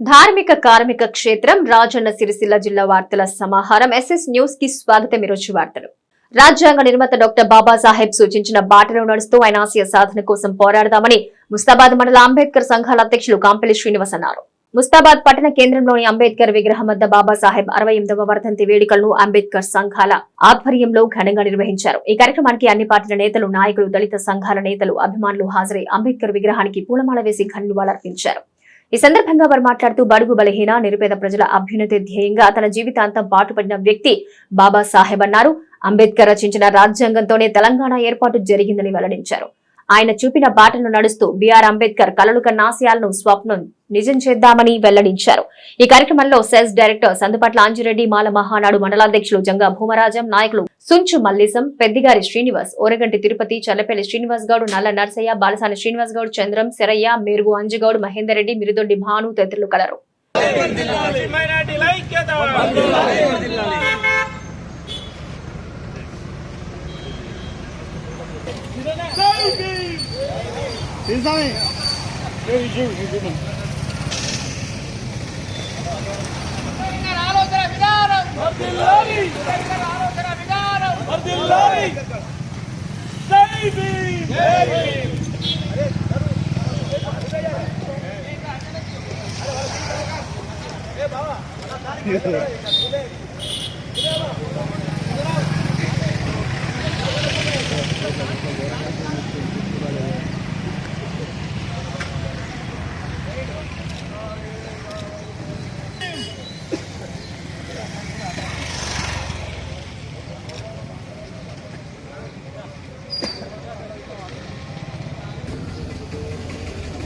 ధార్మిక కార్మిక క్షేత్రం రాజన్న సిరిసిల్ల జిల్లా వార్తల సమాహారం ఎస్ఎస్ న్యూస్ కి స్వాగతం. ఈరోజు వార్తలు. రాజ్యాంగ నిర్మాత డాక్టర్ బాబాసాహెబ్ సూచించిన బాటలో నడుస్తూ ఆయన ఆశయ సాధన కోసం పోరాడదామని ముస్తాబాద్ మండల అంబేద్కర్ సంఘాల అధ్యక్షులు కాంపెల్లి శ్రీనివాస్ అన్నారు. ముస్తాబాద్ పట్టణ కేంద్రంలోని అంబేద్కర్ విగ్రహం వద్ద బాబాసాహెబ్ 68వ వర్ధంతి వేడుకలను అంబేద్కర్ సంఘాల ఆధ్వర్యంలో ఘనంగా నిర్వహించారు. ఈ కార్యక్రమానికి అన్ని పార్టీల నేతలు, నాయకులు, దళిత సంఘాల నేతలు, అభిమానులు హాజరై అంబేద్కర్ విగ్రహానికి పూలమాల వేసి ఘన నివాళులర్పించారు. ఈ సందర్భంగా వారు మాట్లాడుతూ బడుగు బలహీన నిరుపేద ప్రజల అభ్యున్నతి ధ్యేయంగా తన జీవితాంతం పాటుపడిన వ్యక్తి బాబాసాహెబ్ అన్నారు. అంబేద్కర్ రచించిన రాజ్యాంగంతోనే తెలంగాణ ఏర్పాటు జరిగిందని వెల్లడించారు. ఆయన చూపిన బాటను నడుస్తూ బిఆర్ అంబేద్కర్ కలలు కన్న ఆశయాలను స్వప్నం నిజం చేద్దామని వెల్లడించారు. ఈ కార్యక్రమంలో సెల్స్ డైరెక్టర్ సందుపట్ల అంజిరెడ్డి, మాల మహానాడు మండలాధ్యక్షులు జంగా భూమరాజం, నాయకులు సుంచు మల్లేశం, పెద్దిగారి శ్రీనివాస్, ఓరగంటి తిరుపతి, చల్లపల్లి శ్రీనివాస్ గౌడ్, నల్ల నర్సయ్య, బాలసాని శ్రీనివాస్ గౌడ్, చంద్రం, శరయ్య, మేరుగు అంజుగౌడ్, మహేందర్ రెడ్డి, మిరుదొడ్డి భాను తదితరులు కలరు.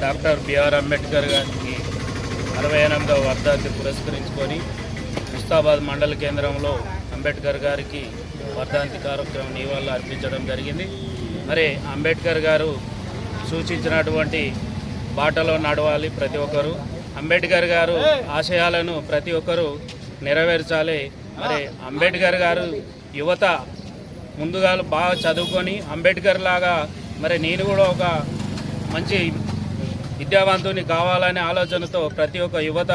డాక్టర్ బిఆర్ అంబేద్కర్ గారికి 68వ వర్ధంతి పురస్కరించుకొని ముస్తాబాద్ మండల కేంద్రంలో అంబేద్కర్ గారికి వర్ధంతి కార్యక్రమం నివాళులు అర్పించడం జరిగింది. మరి అంబేద్కర్ గారు సూచించినటువంటి బాటలో నడవాలి ప్రతి ఒక్కరు. అంబేద్కర్ గారు ఆశయాలను ప్రతి ఒక్కరు నెరవేర్చాలి. మరి అంబేద్కర్ గారు యువత ముందుగా బాగా చదువుకొని అంబేద్కర్ లాగా మరి నేను కూడా ఒక మంచి విద్యావంతుని కావాలనే ఆలోచనతో ప్రతి ఒక్క యువత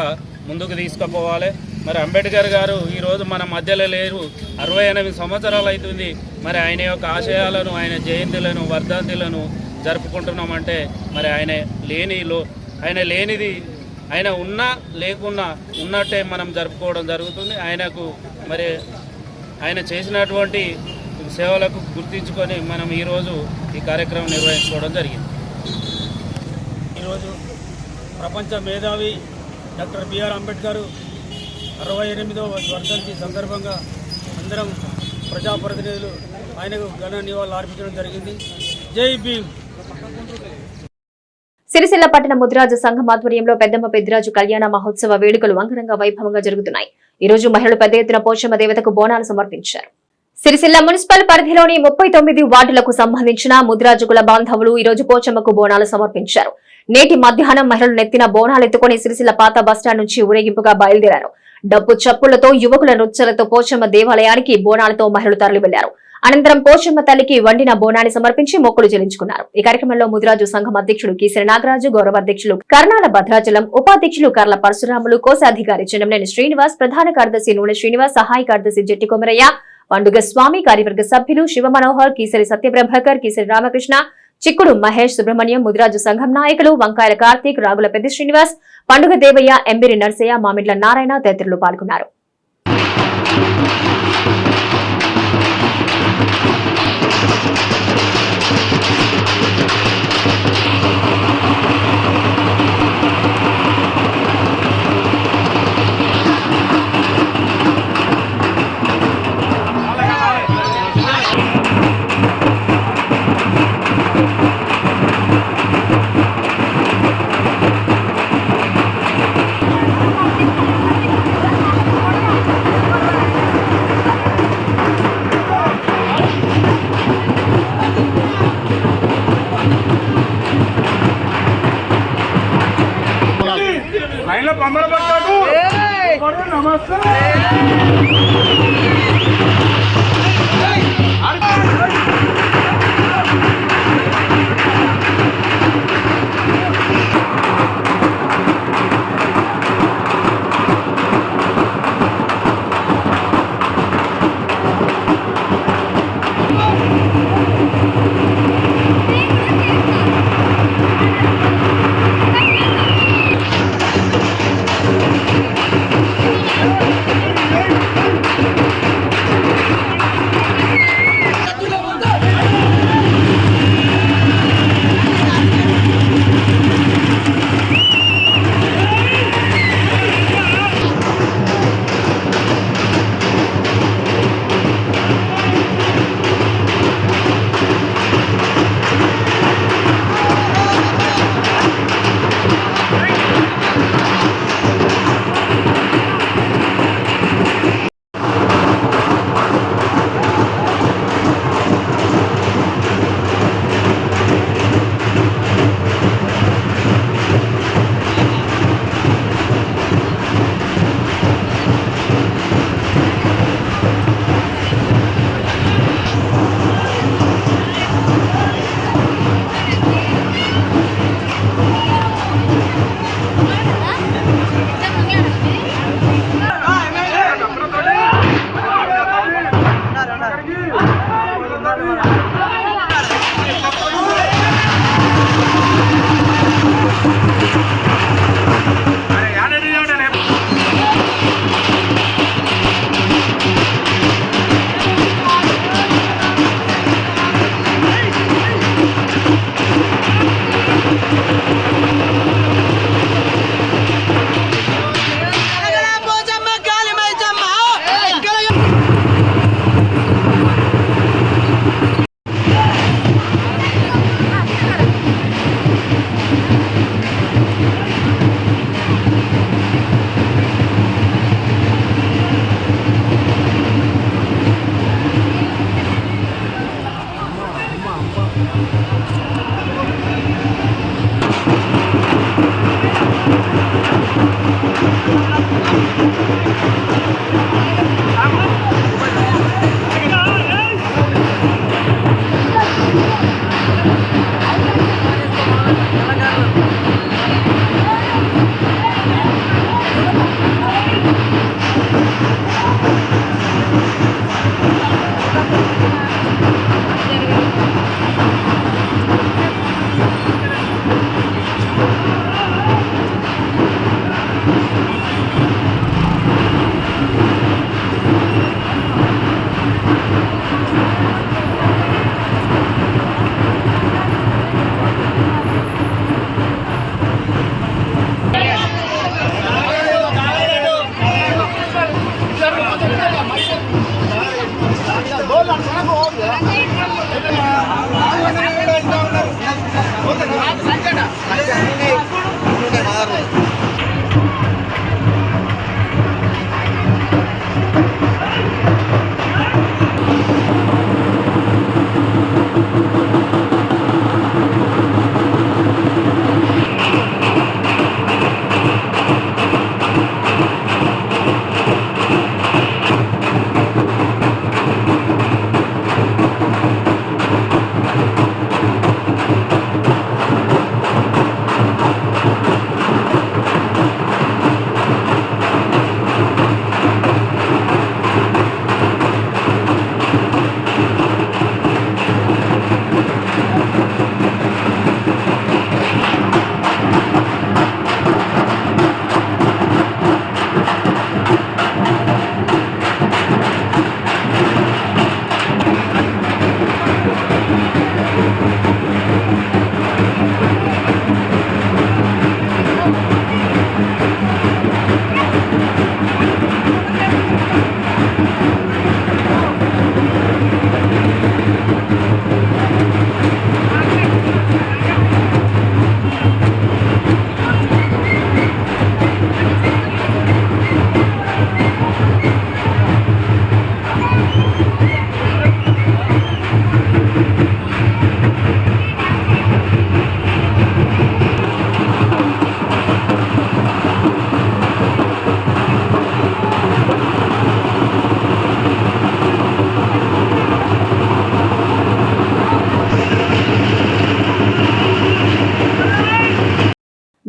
ముందుకు తీసుకుపోవాలి. మరి అంబేద్కర్ గారు ఈరోజు మన మధ్యలో లేరు, 68 సంవత్సరాలు అవుతుంది. మరి ఆయన యొక్క ఆశయాలను, ఆయన జయంతులను, వర్ధంతులను జరుపుకుంటున్నామంటే మరి ఆయన లేనిది ఆయన ఉన్నా లేకున్నా ఉన్నట్టే మనం జరుపుకోవడం జరుగుతుంది. ఆయనకు మరి ఆయన చేసినటువంటి సేవలకు గుర్తించుకొని మనం ఈరోజు ఈ కార్యక్రమం నిర్వహించుకోవడం జరిగింది. ఈరోజు ప్రపంచ మేధావి డాక్టర్ బిఆర్ అంబేద్కర్ 68వ వర్ధంతి సందర్భంగా అందరం ప్రజాప్రతినిధులు ఆయనకు ఘన నివాళులు అర్పించడం జరిగింది. జై భీమ్. సిరిసిల్ల పట్టణ ముదిరాజు సంఘం ఆధ్వర్యంలో పెద్దమ్మ పెద్దిరాజు కళ్యాణ మహోత్సవ వేడుకలు అంగరంగ వైభవంగా జరుగుతున్నాయి. ఈ రోజు మహిళలు పెద్ద ఎత్తున పోచమ్మ దేవతకు బోనాలు సమర్పించారు. సిరిసిల్ల మున్సిపల్ పరిధిలోని 39 వార్డులకు సంబంధించిన ముదిరాజు కుల బాంధవులు ఈ రోజు పోచమ్మకు బోనాలు సమర్పించారు. నేటి మధ్యాహ్నం మహిళలు నెత్తిన బోనాలు ఎత్తుకుని సిరిసిల్ల పాత బస్టాండ్ నుంచి ఊరేగింపుగా బయలుదేరారు. డప్పు చప్పులతో, యువకుల నృత్యాలతో పోచమ్మ దేవాలయానికి బోనాలతో మహిళలు తరలి వెళ్లారు. అనంతరం పోచమ్మ తల్లికి వండిన బోనాన్ని సమర్పించి మొక్కులు చెల్లించుకున్నారు. ఈ కార్యక్రమంలో ముదిరాజు సంఘం అధ్యక్షుడు కీసరి నాగరాజు, గౌరవ అధ్యక్షులు కర్ణాల భద్రాచలం, ఉపాధ్యక్షులు కర్ల పరశురాములు, కోశాధికారి చెన్నమనేని శ్రీనివాస్, ప్రధాన కార్యదర్శి నూనె శ్రీనివాస్, సహాయ కార్యదర్శి జట్టి కొమరయ్య, పండుగ స్వామి, కార్యవర్గ సభ్యులు శివ మనోహర్, కీసరి సత్యప్రభాకర్, కీసరి రామకృష్ణ, చిక్కుడు మహేష్, సుబ్రహ్మణ్యం, ముదిరాజు సంఘం నాయకులు వంకాయల కార్తీక్, రాగుల పెద్ద శ్రీనివాస్, పండుగ దేవయ్య, ఎంబిరి నర్సయ్య, మామిడ్ల నారాయణ తదితరులు పాల్గొన్నారు.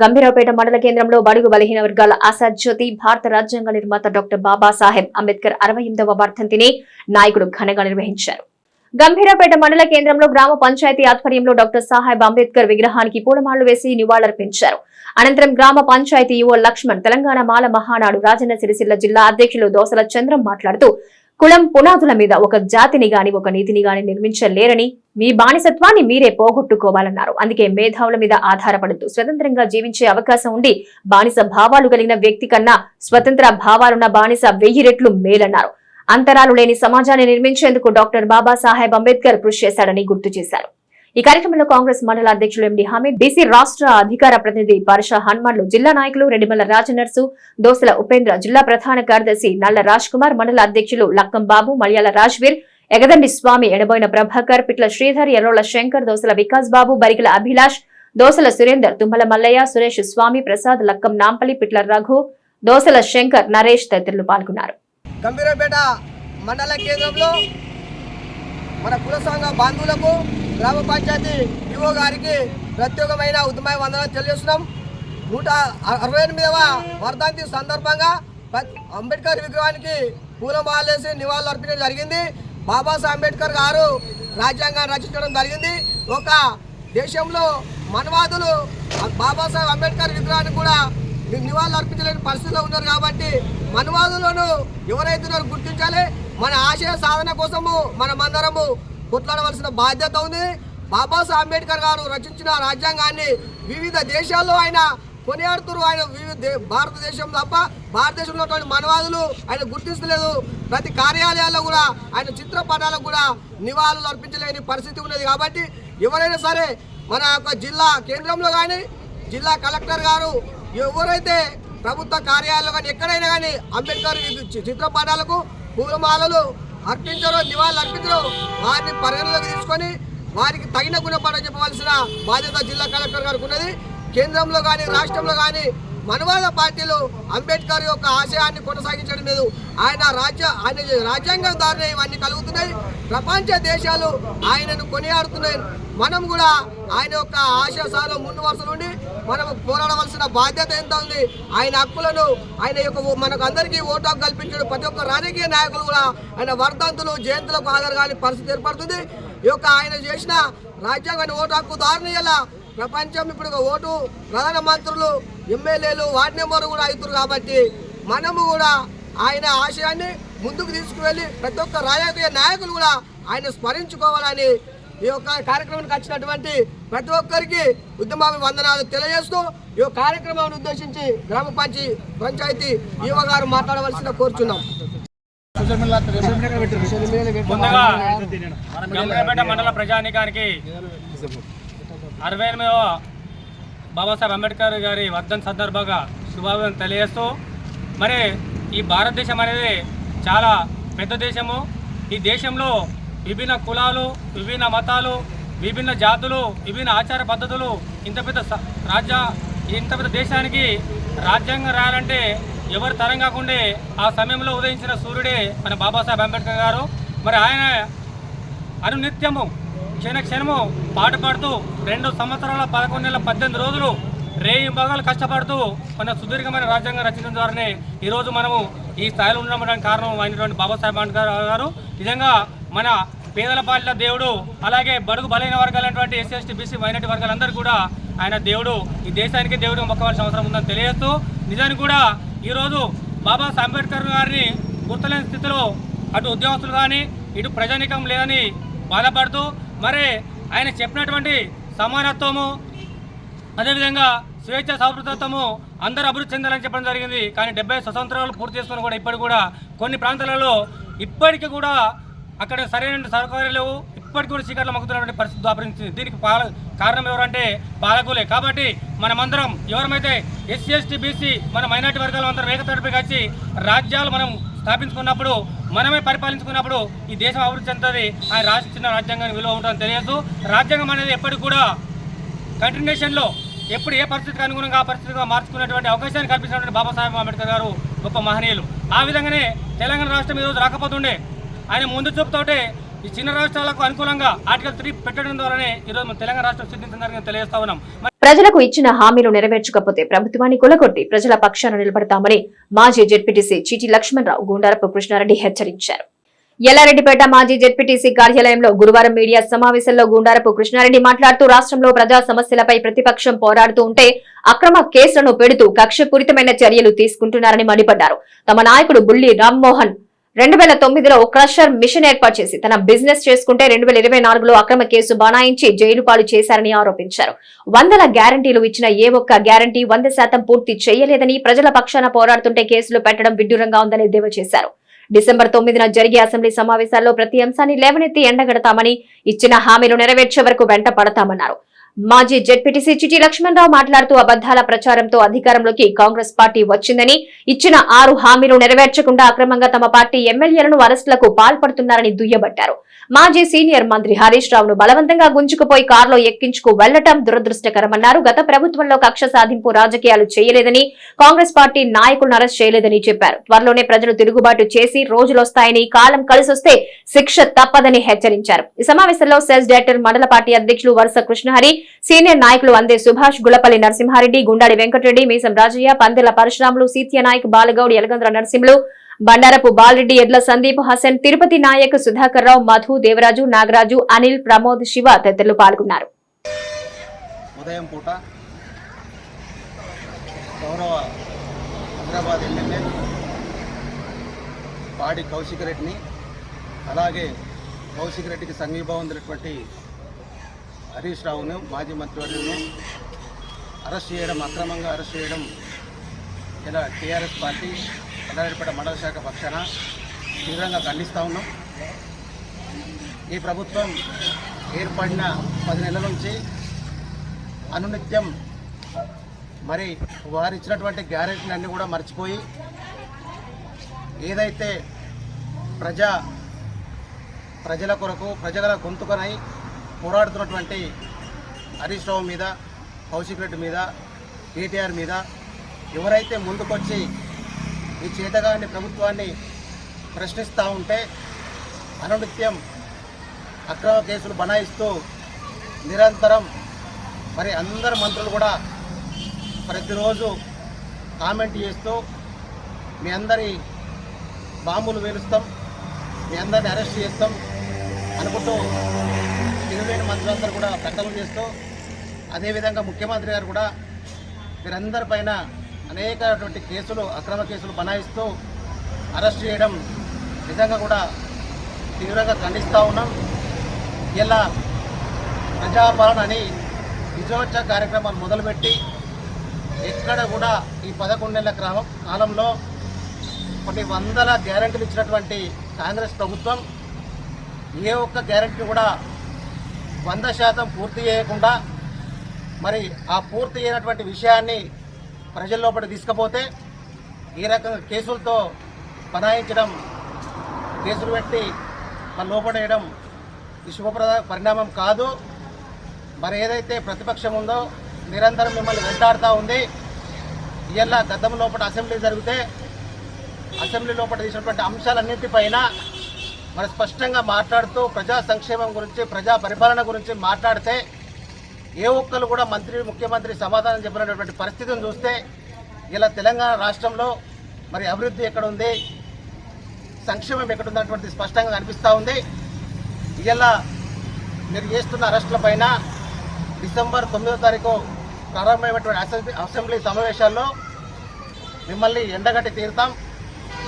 గంభీరావుపేట మండల కేంద్రంలో బడుగు బలహీన వర్గాల ఆశాజ్యోతి భారత రాజ్యాంగ నిర్మాత డాక్టర్ బాబాసాహెబ్ అంబేద్కర్ 68వ వర్ధంతిని నాయకులు ఘనంగా నిర్వహించారు. గంభీరావుపేట మండల కేంద్రంలో గ్రామ పంచాయతీ ఆధ్వర్యంలో డాక్టర్ సాహెబ్ అంబేద్కర్ విగ్రహానికి పూలమాలలు వేసి నివాళులర్పించారు. అనంతరం గ్రామ పంచాయతీ యువ లక్ష్మణ్, తెలంగాణ మాల మహానాడు రాజన్న సిరిసిల్ల జిల్లా అధ్యక్షులు దోసల చంద్రం మాట్లాడుతూ కులం పునాదుల మీద ఒక జాతిని గాని ఒక నీతిని గాని నిర్మించలేరని, మీ బానిసత్వాన్ని మీరే పోగొట్టుకోవాలన్నారు. అందుకే మేధావుల మీద ఆధారపడుతూ స్వతంత్రంగా జీవించే అవకాశం ఉండి బానిస భావాలు కలిగిన వ్యక్తి కన్నా స్వతంత్ర భావాలున్న బానిస 1000 రెట్లు మేలన్నారు. అంతరాలు లేని సమాజాన్ని నిర్మించేందుకు డాక్టర్ బాబాసాహెబ్ అంబేద్కర్ కృషి చేశాడని గుర్తు చేశారు. ఈ కార్యక్రమంలో కాంగ్రెస్ మండల అధ్యక్షులు ఎండి హమీద్, బీసీ రాష్ట్ర అధికార ప్రతినిధి పరష హనుమాన్లు, జిల్లా నాయకులు రెడ్డిమల్ల రాజనర్సు, దోసల ఉపేంద్ర, జిల్లా ప్రధాన కార్యదర్శి నల్ల రాజ్ కుమార్, మండల అధ్యక్షులు లక్కం బాబు, మలయాళ రాజ్వీర్, ఎగదండి స్వామి, ఎడబోయిన ప్రభాకర్, పిట్ల శ్రీధర్, ఎర్రోళ్ల శంకర్, దోసల వికాస్ బాబు, బరికల అభిలాష్, దోసల సురేందర్, తుమ్మల మల్లయ్య, సురేష్ స్వామి, ప్రసాద్, లక్కం నాంపల్లి, పిట్ల రఘు, దోసల శంకర్, నరేష్ తదితరులు పాల్గొన్నారు. గంభీరావుపేట మండల కేంద్రంలో మన కుల సంఘ బంధువులకు గ్రామ పంచాయతీ ఈవో గారికి ప్రత్యేకమైన ఉద్యమ వందనాలు తెలియజేస్తున్నాం. 168వ వర్ధంతి సందర్భంగా అంబేద్కర్ విగ్రహానికి పూలమాలేసి నివాళులు అర్పించడం జరిగింది. బాబాసాహెబ్ అంబేద్కర్ గారు రాజ్యాంగాన్ని రచించడం జరిగింది. ఒక దేశంలో మనవాదులు బాబాసాహెబ్ అంబేద్కర్ విగ్రహానికి కూడా నివాళులు అర్పించలేని పరిస్థితిలో ఉన్నారు. కాబట్టి మనవాదులను ఎవరైతే గుర్తించాలి. మన ఆశయ సాధన కోసము మనమందరము కొట్లాడవలసిన బాధ్యత ఉంది. బాబాసాహెబ్ అంబేద్కర్ గారు రచించిన రాజ్యాంగాన్ని వివిధ దేశాల్లో ఆయన కొనియాడుతున్నారు. ఆయన వివిధ భారతదేశం తప్ప భారతదేశంలో మనవాదులు ఆయన గుర్తించలేదు. ప్రతి కార్యాలయాల్లో కూడా ఆయన చిత్రపటాలకు కూడా నివాళులు అర్పించలేని పరిస్థితి ఉన్నది. కాబట్టి ఎవరైనా సరే మన యొక్క జిల్లా కేంద్రంలో కానీ జిల్లా కలెక్టర్ గారు ఎవరైతే ప్రభుత్వ కార్యాలయాల్లో కానీ ఎక్కడైనా కానీ అంబేద్కర్ చిత్రపటాలకు పూలమాలలు అర్పించారో, నివాళులు అర్పించారో వారిని పరిగణలోకి తీసుకొని వారికి తగిన గుణపాఠం చెప్పవలసిన బాధ్యత జిల్లా కలెక్టర్ గారికి ఉన్నది. కేంద్రంలో కానీ రాష్ట్రంలో కానీ మనవాద పార్టీలు అంబేద్కర్ యొక్క ఆశయాన్ని కొనసాగించడం లేదు. ఆయన రాజ్యాంగం ద్వారా ఇవన్నీ కలుగుతున్నాయి. ప్రపంచ దేశాలు ఆయనను కొనియాడుతున్నాయి. మనం కూడా ఆయన యొక్క ఆశయాలు ముందు వరుస నుండి మనం పోరాడవలసిన బాధ్యత ఎంత ఉంది. ఆయన హక్కులను ఆయన యొక్క మనకు అందరికీ ఓటు హక్కు కల్పించడం ప్రతి ఒక్క రాజకీయ నాయకులు కూడా ఆయన వర్ధంతులు జయంతులకు హాజరు కాని పరిస్థితి ఏర్పడుతుంది. ఈ యొక్క ఆయన చేసిన రాజ్యాంగాన్ని ఓటు హక్కు దారుణీయాల ప్రపంచం ఇప్పుడు ఓటు ప్రధానమంత్రులు ఎమ్మెల్యేలు వార్డు మెంబర్లు కూడా అవుతారు. కాబట్టి మనము కూడా ఆయన ఆశయాన్ని ముందుకు తీసుకువెళ్ళి ప్రతి ఒక్క రాజకీయ నాయకులు కూడా ఆయన స్మరించుకోవాలని ఈ యొక్క కార్యక్రమానికి వచ్చినటువంటి ప్రతి ఒక్కరికి ఉద్యమాభి వందనాలు తెలియజేస్తూ ఈ కార్యక్రమాన్ని ఉద్దేశించి గ్రామ పంచాయతీ ఈవో గారు మాట్లాడవలసిన కోరుచున్నాం. ముందుగా గంభీరావుపేట మండల ప్రజానీకానికి 68వ బాబాసాహెబ్ అంబేద్కర్ గారి వర్ధంతి సందర్భంగా శుభాకాంక్షలు తెలియజేస్తూ, మరి ఈ భారతదేశం అనేది చాలా పెద్ద దేశము. ఈ దేశంలో విభిన్న కులాలు, విభిన్న మతాలు, విభిన్న జాతులు, విభిన్న ఆచార పద్ధతులు, ఇంత పెద్ద దేశానికి రాజ్యాంగం రాయాలంటే ఎవరు తరం కాకుండా ఆ సమయంలో ఉదయించిన సూర్యుడే మన బాబాసాహెబ్ అంబేద్కర్ గారు. మరి ఆయన అనునిత్యము క్షణము పాటుపడుతూ 2 సంవత్సరాల 11 నెలల 18 రోజులు రేయి భాగాలు కష్టపడుతూ మన సుదీర్ఘమైన రాజ్యాంగం రచించడం ద్వారానే ఈరోజు మనము ఈ స్థాయిలో ఉండడానికి కారణం అయినటువంటి బాబాసాహెబ్ అంబేద్కర్ గారు. నిజంగా మన పేదల పాలిట దేవుడు, అలాగే బడుగు బలైన వర్గాలైనటువంటి ఎస్సీ ఎస్టీ బీసీ మైనార్టీ వర్గాలందరూ కూడా ఆయన దేవుడు, ఈ దేశానికి దేవుడు మొక్కవలసిన అవసరం ఉందని తెలియజేస్తూ, నిజానికి కూడా ఈరోజు బాబాసాహెబ్ అంబేద్కర్ గారిని గుర్తులేని స్థితిలో అటు ఉద్యోగస్తులు కానీ ఇటు ప్రజానీకం లేదని బాధపడుతూ, మరి ఆయన చెప్పినటువంటి సమానత్వము, అదేవిధంగా స్వేచ్ఛ సౌహృదత్వము, అందరూ అభివృద్ధి చెందాలని చెప్పడం జరిగింది. కానీ 70 స్వతంత్రాలు పూర్తి చేసుకుని కూడా ఇప్పటికి కూడా కొన్ని ప్రాంతాలలో ఇప్పటికీ కూడా అక్కడ సరైన సౌకర్యాలు లేవు. ఇప్పటికి కూడా చీకట్లో మగ్గుతున్నటువంటి పరిస్థితి దాపరించింది. దీనికి కారణం ఎవరంటే పాలకులే. కాబట్టి మనమందరం ఎవరమైతే ఎస్సీ ఎస్టీ బీసీ మన మైనార్టీ వర్గాలు అందరం ఏకతాటిపైకి వచ్చి రాజ్యాలు మనం స్థాపించుకున్నప్పుడు, మనమే పరిపాలించుకున్నప్పుడు ఈ దేశం అభివృద్ధి చెందుతుంది. ఆయన రాసిన రాజ్యాంగానికి విలువ ఉంటుందని తెలియదు. రాజ్యాంగం అనేది ఎప్పటికి కూడా కంటిన్యూషన్లో ఎప్పుడు ఏ పరిస్థితికి అనుగుణంగా ఆ పరిస్థితిగా మార్చుకునేటువంటి అవకాశాన్ని కల్పించినటువంటి బాబాసాహెబ్ అంబేద్కర్ గారు గొప్ప మహనీయులు. ఆ విధంగానే తెలంగాణ రాష్ట్రం ఈరోజు రాకపోతుండే ఆయన ముందు చూపుతోటే ఈ చిన్న రాష్ట్రాలకు అనుకూలంగా ఆర్టికల్ 3 పెట్టడం ద్వారానే ఈరోజు తెలంగాణ రాష్ట్రం సిద్ధించడం జరిగిందని తెలియజేస్తా ఉన్నాం. ప్రజలకు ఇచ్చిన హామీలు నెరవేర్చకపోతే ప్రభుత్వాన్ని కూలగొట్టి ప్రజల పక్షాన నిలబడతామని మాజీ జెడ్పీటీసీ చీటి లక్ష్మణరావు గుండారపు కృష్ణారెడ్డి హెచ్చరించారు. ఎల్లారెడ్డిపేట మాజీ జెడ్పీటీసీ కార్యాలయంలో గురువారం మీడియా సమావేశంలో గుండారపు కృష్ణారెడ్డి మాట్లాడుతూ రాష్ట్రంలో ప్రజా సమస్యలపై ప్రతిపక్షం పోరాడుతూ ఉంటే అక్రమ కేసులను పెడుతూ కక్షపూరితమైన చర్యలు తీసుకుంటున్నారని మండిపడ్డారు. తమ నాయకుడు బుల్లి రామ్మోహన్ 2009లో క్రషర్ మిషన్ ఏర్పాటు చేసి తన బిజినెస్ చేసుకుంటే 2024లో అక్రమ కేసు బనాయించి జైలు పాలు చేశారని ఆరోపించారు. వందల గ్యారంటీలు ఇచ్చిన ఏ ఒక్క గ్యారంటీ 100% పూర్తి చేయలేదని ప్రజల పక్షాన పోరాడుతుంటే కేసులు పెట్టడం విడ్డూరంగా ఉందని ఎద్దేవా చేశారు. డిసెంబర్ 9న జరిగే అసెంబ్లీ సమావేశాల్లో ప్రతి అంశాన్ని లేవనెత్తి ఎండగడతామని, ఇచ్చిన హామీలు నెరవేర్చే వరకు వెంట పడతామన్నారు. మాజీ జెడ్పీటీసీ చిటి లక్ష్మణరావు మాట్లాడుతూ అబద్దాల ప్రచారంతో అధికారంలోకి కాంగ్రెస్ పార్టీ వచ్చిందని, ఇచ్చిన 6 హామీలు నెరవేర్చకుండా అక్రమంగా తమ పార్టీ ఎమ్మెల్యేలను అరెస్టులకు పాల్పడుతున్నారని దుయ్యబట్టారు. మాజీ సీనియర్ మంత్రి హరీష్ రావును బలవంతంగా గుంజుకుపోయి కారులో ఎక్కించుకు వెళ్లటం దురదృష్టకరమన్నారు. గత ప్రభుత్వంలో కక్ష సాధింపు రాజకీయాలు చేయలేదని, కాంగ్రెస్ పార్టీ నాయకులను అరెస్ట్ చేయలేదని చెప్పారు. త్వరలోనే ప్రజలు తిరుగుబాటు చేసి రోజులొస్తాయని, కాలం కలిసొస్తే శిక్ష తప్పదని హెచ్చరించారు. ఈ సమావేశంలో సెల్స్ డైరెక్టర్ మండల పార్టీ అధ్యక్షులు వరుస కృష్ణహరి, సీనియర్ నాయకులు అందే సుభాష్, గులపల్లి నరసింహారెడ్డి, గుండాడి వెంకటరెడ్డి, మీసం రాజయ్య, పందెల పరశురాములు, సీత్య నాయక్, బాలగౌడ్, యలగంద్ర నరసింహులు, బండారపు బాలరెడ్డి, ఎడ్ల సందీప్, హసన్, తిరుపతి నాయక్, సుధాకర్ రావు, మధు, దేవరాజు, నాగరాజు, అనిల్, ప్రమోద్, శివ తదితరులు పాల్గొన్నారు. ఉదయం పూట గౌరవ హైదరాబాద్ ఎమ్మెల్యే పాడి కౌశిక్ రెడ్డిని, అలాగే కౌశిక్ రెడ్డికి సంఘీభావం ఉన్నటువంటి హరీష్ రావును, మాజీ మంత్రివర్యులను అక్రమంగా అరెస్ట్ చేయడం ఇలా టీఆర్ఎస్ పార్టీ ఎల్లారెడ్డిపేట మండల శాఖ పక్షాన తీవ్రంగా ఖండిస్తూ ఉన్నాం. ఈ ప్రభుత్వం ఏర్పడిన 10 నెలల నుంచి అనునిత్యం మరి వారు ఇచ్చినటువంటి గ్యారెంటీలన్నీ కూడా మర్చిపోయి ఏదైతే ప్రజల కొరకు ప్రజల గొంతుకనై పోరాడుతున్నటువంటి హరీష్ రావు మీద, కౌశిక్ రెడ్డి మీద, కేటీఆర్ మీద ఎవరైతే ముందుకొచ్చి ఈ చేతగాని ప్రభుత్వాన్ని ప్రశ్నిస్తూ ఉంటే అనునిత్యం అక్రమ కేసులు బనాయిస్తూ నిరంతరం మరి అందరు మంత్రులు కూడా ప్రతిరోజు కామెంట్ చేస్తూ మీ అందరి బాంబులు వేలుస్తాం, మీ అందరిని అరెస్ట్ చేస్తాం అనుకుంటూ తిరుగులేని మంత్రులందరూ కూడా ప్రకటనలు చేస్తూ, అదేవిధంగా ముఖ్యమంత్రి గారు కూడా వీరందరిపైన అనేకటువంటి కేసులు, అక్రమ కేసులు బనాయిస్తూ అరెస్ట్ చేయడం నిజంగా కూడా తీవ్రంగా ఖండిస్తూ ఉన్నాం. ఇలా ప్రజాపాలన అని విజయోత్సవ కార్యక్రమాలు మొదలుపెట్టి ఎక్కడ కూడా ఈ 11 నెలల కాలంలో కొన్ని వందల గ్యారెంటీలు ఇచ్చినటువంటి కాంగ్రెస్ ప్రభుత్వం ఏ ఒక్క గ్యారెంటీ కూడా 100% పూర్తి చేయకుండా మరి ఆ పూర్తి అయినటువంటి విషయాన్ని ప్రజల లోపల తీసుకుపోతే ఈ రకంగా కేసులతో బనాయించడం, కేసులు పెట్టి మన లోపడేయడం ఈ శుభప్రద పరిణామం కాదు. మరి ఏదైతే ప్రతిపక్షం ఉందో నిరంతరం మిమ్మల్ని వెంటాడుతూ ఉంది. ఇవాళ గతం లోపల అసెంబ్లీ జరిగితే అసెంబ్లీ లోపల తీసినటువంటి అంశాలన్నింటిపైన మరి స్పష్టంగా మాట్లాడుతూ ప్రజా సంక్షేమం గురించి, ప్రజా పరిపాలన గురించి మాట్లాడితే ఏ ఒక్కరు కూడా ముఖ్యమంత్రి సమాధానం చెప్పినటువంటి పరిస్థితిని చూస్తే ఇలా తెలంగాణ రాష్ట్రంలో మరి అభివృద్ధి ఎక్కడుంది, సంక్షేమం ఎక్కడున్నటువంటి స్పష్టంగా కనిపిస్తూ ఉంది. ఇలా మీరు చేస్తున్న అరెస్టుల పైన డిసెంబర్ 9వ తారీఖు ప్రారంభమైనటువంటి అసెంబ్లీ సమావేశాల్లో మిమ్మల్ని ఎండగట్టి తీరుతాం.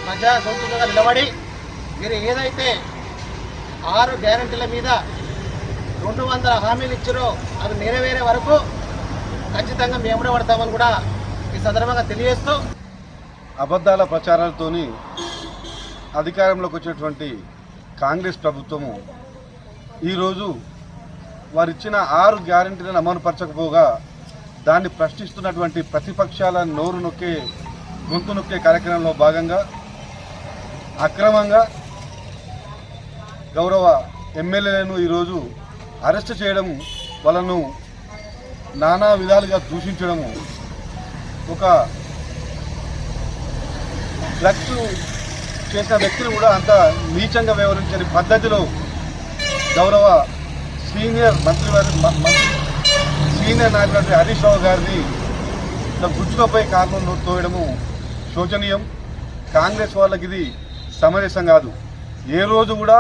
ప్రజా గొంతుగా నిలబడి మీరు ఏదైతే 6 గ్యారెంటీల మీద 200 హామీలు ఇచ్చారో అవి నెరవేరే వరకు ఖచ్చితంగా మేము పడతామని కూడా ఈ సందర్భంగా తెలియజేస్తూ, అబద్ధాల ప్రచారాలతోని అధికారంలోకి వచ్చినటువంటి కాంగ్రెస్ ప్రభుత్వము ఈరోజు వారిచ్చిన 6 గ్యారెంటీలను అమలుపరచకపోగా దాన్ని ప్రశ్నిస్తున్నటువంటి ప్రతిపక్షాల గొంతు నొక్కే కార్యక్రమంలో భాగంగా అక్రమంగా గౌరవ ఎమ్మెల్యేలను ఈరోజు అరెస్ట్ చేయడం, వాళ్ళను నానా విధాలుగా దూషించడము, ఒక డ్రగ్స్ చేసిన వ్యక్తులు కూడా అంత నీచంగా వ్యవహరించని పద్ధతిలో గౌరవ సీనియర్ సీనియర్ నాయకుడు హరీష్ రావు గారిని గుర్తుపై కారణంలో తోయడము శోచనీయం. కాంగ్రెస్ వాళ్ళకి ఇది సమంజసం కాదు. ఏ రోజు కూడా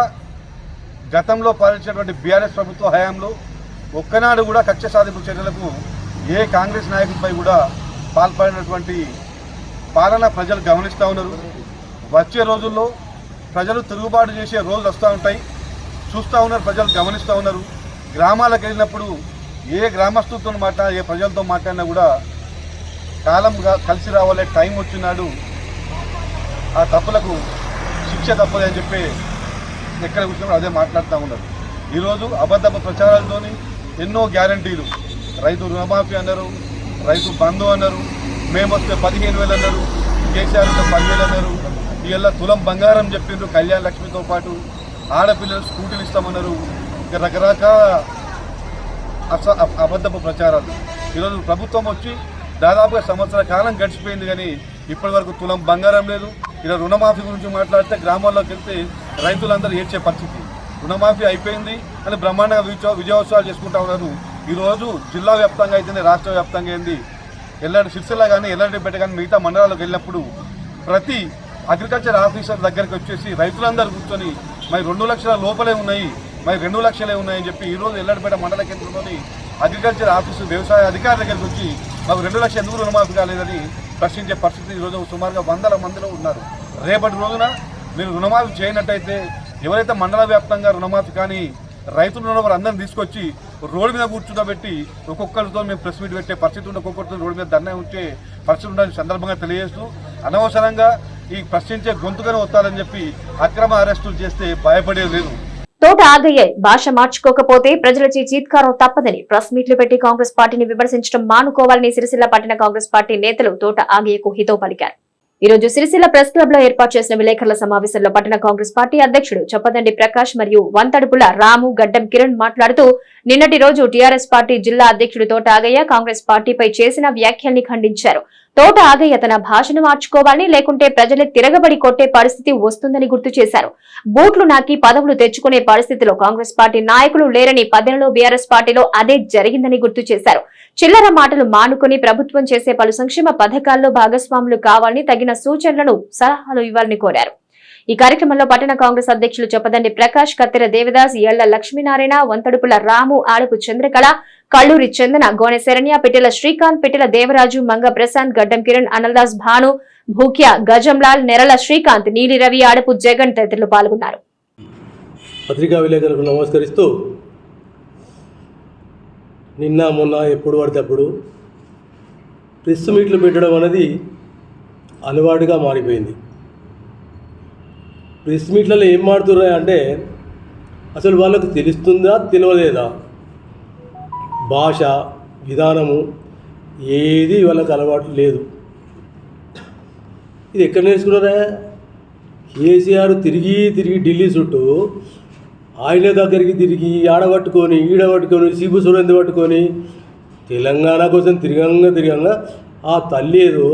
గతంలో పాలించినటువంటి బీఆర్ఎస్ ప్రభుత్వ హయాంలో ఒక్కనాడు కూడా కక్ష సాధింపు చర్యలకు ఏ కాంగ్రెస్ నాయకుడిపై కూడా పాల్పడినటువంటి పాలన ప్రజలు గమనిస్తూ ఉన్నారు. వచ్చే రోజుల్లో ప్రజలు తిరుగుబాటు చేసే రోజులు వస్తూ ఉంటాయి, చూస్తూ ఉన్నారు, ప్రజలు గమనిస్తూ ఉన్నారు. గ్రామాలకు వెళ్ళినప్పుడు ఏ గ్రామస్తులతో మాట్లాడినా, ఏ ప్రజలతో మాట్లాడినా కూడా కాలం కలిసి రావాలే, టైం వచ్చినాడు ఆ తప్పులకు శిక్ష తప్పదు అని చెప్పి ఎక్కడ కూర్చున్నప్పుడు అదే మాట్లాడుతూ ఉన్నారు. ఈరోజు అబద్ధపు ప్రచారాలతో ఎన్నో గ్యారంటీలు, రైతు రుణమాఫీ అన్నారు, రైతు బంధు అన్నారు, మేము వస్తే 15,000 అన్నారు, కేసీఆర్ 10,000 అన్నారు, ఇలా తులం బంగారం చెప్పిండ్రు, కళ్యాణ లక్ష్మితో పాటు ఆడపిల్లలు స్కూటీలు ఇస్తామన్నారు. ఇంకా రకరకాల అబద్ధపు ప్రచారాలు. ఈరోజు ప్రభుత్వం వచ్చి దాదాపుగా సంవత్సర కాలం గడిచిపోయింది, కానీ ఇప్పటి వరకు తులం బంగారం లేదు. ఇలా రుణమాఫీ గురించి మాట్లాడితే గ్రామాల్లోకి వెళ్తే రైతులందరూ ఏడ్చే పరిస్థితి. రుణమాఫీ అయిపోయింది అని బ్రహ్మాండంగా విజయోత్సవాలు చేసుకుంటా ఉన్నారు. ఈరోజు జిల్లా వ్యాప్తంగా అయితేనే రాష్ట్ర వ్యాప్తంగా ఏంది, ఎల్లాడి సిరిసిల్ల కానీ ఎల్లాడిపేట కానీ మిగతా మండలాలకు వెళ్ళినప్పుడు ప్రతి అగ్రికల్చర్ ఆఫీసర్ దగ్గరికి వచ్చేసి రైతులందరూ కూర్చొని మరి 2 లక్షల లోపలే ఉన్నాయి, మరి 2 లక్షలే ఉన్నాయని చెప్పి ఈరోజు ఎల్లాడిపేట మండల కేంద్రంలోని అగ్రికల్చర్ ఆఫీసు వ్యవసాయ అధికారుల దగ్గరికి వచ్చి మాకు 2 లక్షలు ఎందుకు రుణమాఫీ కాలేదని ప్రశ్నించే పరిస్థితి ఈరోజు సుమారుగా 100 మందిలో ఉన్నారు. రేపటి రోజున మీరు రుణమాఫీ చేయనట్టయితే ఎవరైతే మండల వ్యాప్తంగా రుణమాఫీ కానీ రైతులు ఉన్న వారు అందరిని తీసుకొచ్చి రోడ్డు మీద కూర్చుండబెట్టి ఒక్కొక్కరితో మేము ప్రెస్ మీట్ పెట్టే పరిస్థితి ఉంటే, ఒక్కొక్కరితో రోడ్డు మీద ధర్నా ఉంచే పరిస్థితి ఉండాలని సందర్భంగా తెలియజేస్తూ, అనవసరంగా ఈ ప్రశ్నించే గొంతుగానే వస్తారని చెప్పి అక్రమ అరెస్టులు చేస్తే భయపడేది లేదు. తోట ఆగయ్య భాష మార్చుకోకపోతే ప్రజలచే చీత్కారం తప్పదని ప్రెస్ మీట్లు పెట్టి కాంగ్రెస్ పార్టీని విమర్శించడం మానుకోవాలని సిరిసిల్ల పట్టణ కాంగ్రెస్ పార్టీ నేతలు తోట ఆగయ్యకు హితవు పలికారు. ఈ రోజు సిరిసిల్ల ప్రెస్ క్లబ్ లో ఏర్పాటు చేసిన విలేకరుల సమావేశంలో పట్టణ కాంగ్రెస్ పార్టీ అధ్యక్షుడు చొప్పదండి ప్రకాష్ మరియు వంతడుపుల రాము, గడ్డం కిరణ్ మాట్లాడుతూ, నిన్నటి రోజు టీఆర్ఎస్ పార్టీ జిల్లా అధ్యక్షుడు తోట ఆగయ్య కాంగ్రెస్ పార్టీపై చేసిన వ్యాఖ్యల్ని ఖండించారు. తోట ఆగయ్య తన భాషను మార్చుకోవాలని, లేకుంటే ప్రజలే తిరగబడి కొట్టే పరిస్థితి వస్తుందని గుర్తు చేశారు. బూట్లు నాకి పదవులు తెచ్చుకునే పరిస్థితిలో కాంగ్రెస్ పార్టీ నాయకులు లేరని, 10లో బీఆర్ఎస్ పార్టీలో అదే జరిగిందని గుర్తు చేశారు. చిల్లర మాటలు మానుకుని ప్రభుత్వం చేసే పలు సంక్షేమ పథకాల్లో భాగస్వాములు కావాలని, తగిన సూచనలను, సలహాలు ఇవ్వాలని కోరారు. ఈ కార్యక్రమంలో పట్టణ కాంగ్రెస్ అధ్యక్షులు చొప్పదండి ప్రకాష్, కత్తెర దేవదాస్, ఎళ్ల లక్ష్మీనారాయణ, వంతడుపుల రాము, ఆడపు చంద్రకళ, కల్లూరి చందన, గోనె శరణ్య, పిట్టెల శ్రీకాంత్, పిట్టెల దేవరాజు, మంగ ప్రశాంత్, గడ్డం కిరణ్, అనిల్దాస్ భాను, భూక్య, గజంలాల్, నెరల శ్రీకాంత్, నీలి రవి, ఆడపు జగన్ తదితరులు పాల్గొన్నారు. పత్రికా విలేకరులకు నమస్కరిస్తూ, నిన్న మొన్న ఎప్పుడు పడితే అప్పుడు ప్రెస్ మీట్లు పెట్టడం అనేది అలవాటుగా మారిపోయింది. ప్రెస్ మీట్లలో ఏం మాడుతున్నాయి అంటే అసలు వాళ్ళకు తెలుస్తుందా తెలియలేదా, భాష విధానము ఏది వాళ్ళకి అలవాటు లేదు. ఇది ఎక్కడ నేర్చుకున్నారా? కేసీఆర్ తిరిగి ఢిల్లీ చుట్టూ ఆయన దగ్గరికి తిరిగి ఆడబట్టుకొని ఈడబట్టుకొని సిగ్గు సురేంద్ర పట్టుకొని తెలంగాణ కోసం తిరగంగా ఆ తల్లి ఏదో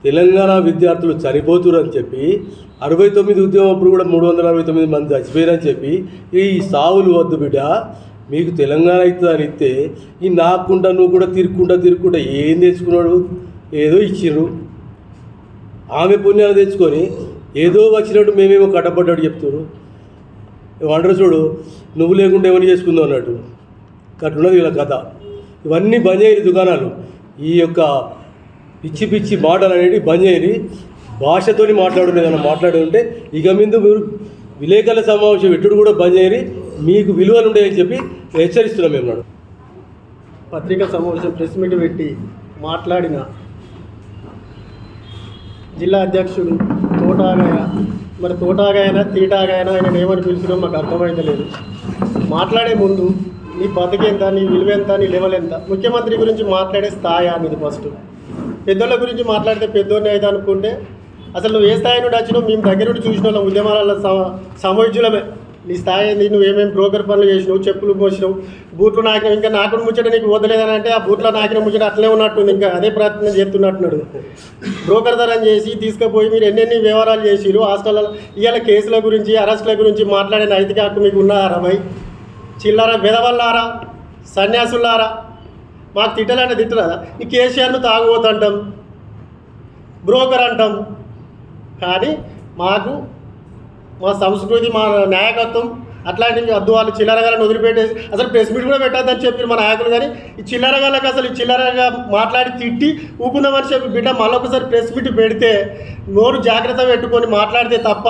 తెలంగాణ విద్యార్థులు చనిపోతురని చెప్పి 69 ఉద్యమం అప్పుడు కూడా 369 మంది చచ్చిపోయారని చెప్పి, ఈ సావులు వద్దు బిడ్డ, మీకు తెలంగాణ అవుతుందని ఇస్తే ఈ నాకుంటా నువ్వు కూడా తిరుక్కుంటా ఏం తెచ్చుకున్నాడు? ఏదో ఇచ్చిర్రు. ఆమె పుణ్యాలు తెచ్చుకొని ఏదో వచ్చినట్టు మేమేమో కట్టపడ్డాడు చెప్తున్నారు. వండరు చూడు, నువ్వు లేకుండా ఏమని చేసుకుందాం అన్నట్టు అట్లున్నది వీళ్ళ కథ. ఇవన్నీ బంద్ చేయని దుకాణాలు, ఈ యొక్క పిచ్చి మాటలు అనేవి బంద్ చేయని, భాషతోని ఏదైనా మాట్లాడి ఉంటే ఇక మీద మీరు విలేకరుల సమావేశం ఎట్టుడు కూడా బంద్ చేయని, మీకు విలువలు ఉంటాయని చెప్పి హెచ్చరిస్తున్నాం మేము. నాడు పత్రికా సమావేశం ప్రెస్ మీట్ పెట్టి మాట్లాడిన జిల్లా అధ్యక్షుడు తోటాగాయ, మరి తోటాగాయనా తీటాగాయనా ఆయన ఏమని పిలుచున్నాం మాకు అర్థమైతే లేదు. మాట్లాడే ముందు నీ బతికెంత, నీ విలువ ఎంత, నీ లెవెల్ ఎంత, ముఖ్యమంత్రి గురించి మాట్లాడే స్థాయి అనేది ఫస్ట్. పెద్దోళ్ళ గురించి మాట్లాడితే పెద్దోడిని అయితే అనుకుంటే అసలు నువ్వు ఏ స్థాయి నుండి వచ్చినావు? మేము దగ్గర నుండి చూసిన వాళ్ళం, ఉద్యమాల సమోజ్యులమే. నీ స్థాయి ఏంది? నువ్వు ఏమేమి బ్రోకర్ పనులు చేసినావు, చెప్పులు మోసినావు, బూట్లు నాకినావు, ఇంకా నాకుడు ముచ్చట నీకు వదలేదని అంటే ఆ బూట్లో నాకిన ముచ్చట అట్లే ఉన్నట్టుంది, ఇంకా అదే ప్రయత్నం చేస్తున్నట్టున్నాడు. బ్రోకర్ ధరం చేసి తీసుకుపోయి మీరు ఎన్నెన్ని వ్యవహారాలు చేసిరు. హాస్టల్లో ఇవాళ కేసుల గురించి, అరెస్టుల గురించి మాట్లాడే నైతిక హక్కు మీకు ఉన్నారా? భయ్ చిల్లర వెదవల్లారా, సన్యాసులారా, మాకు తిట్టాలంటే తిట్టరాదా? ఈ కేసీఆర్ను తాగుబోతుంటాం, బ్రోకర్ అంటాం. కానీ మాకు మా సంస్కృతి, మా నాయకత్వం అట్లాంటివి వద్దు. వాళ్ళు చిల్లరగాలను వదిలిపెట్టేసి అసలు ప్రెస్ మీట్ కూడా పెట్టద్దని చెప్పి మా నాయకులు. కానీ ఈ చిల్లరగాళ్ళకి అసలు ఈ చిల్లరగా మాట్లాడి తిట్టి ఊపుకుందామని చెప్పి బిడ్డ మళ్ళొకసారి ప్రెస్ మీట్ పెడితే నోరు జాగ్రత్త పెట్టుకొని మాట్లాడితే తప్ప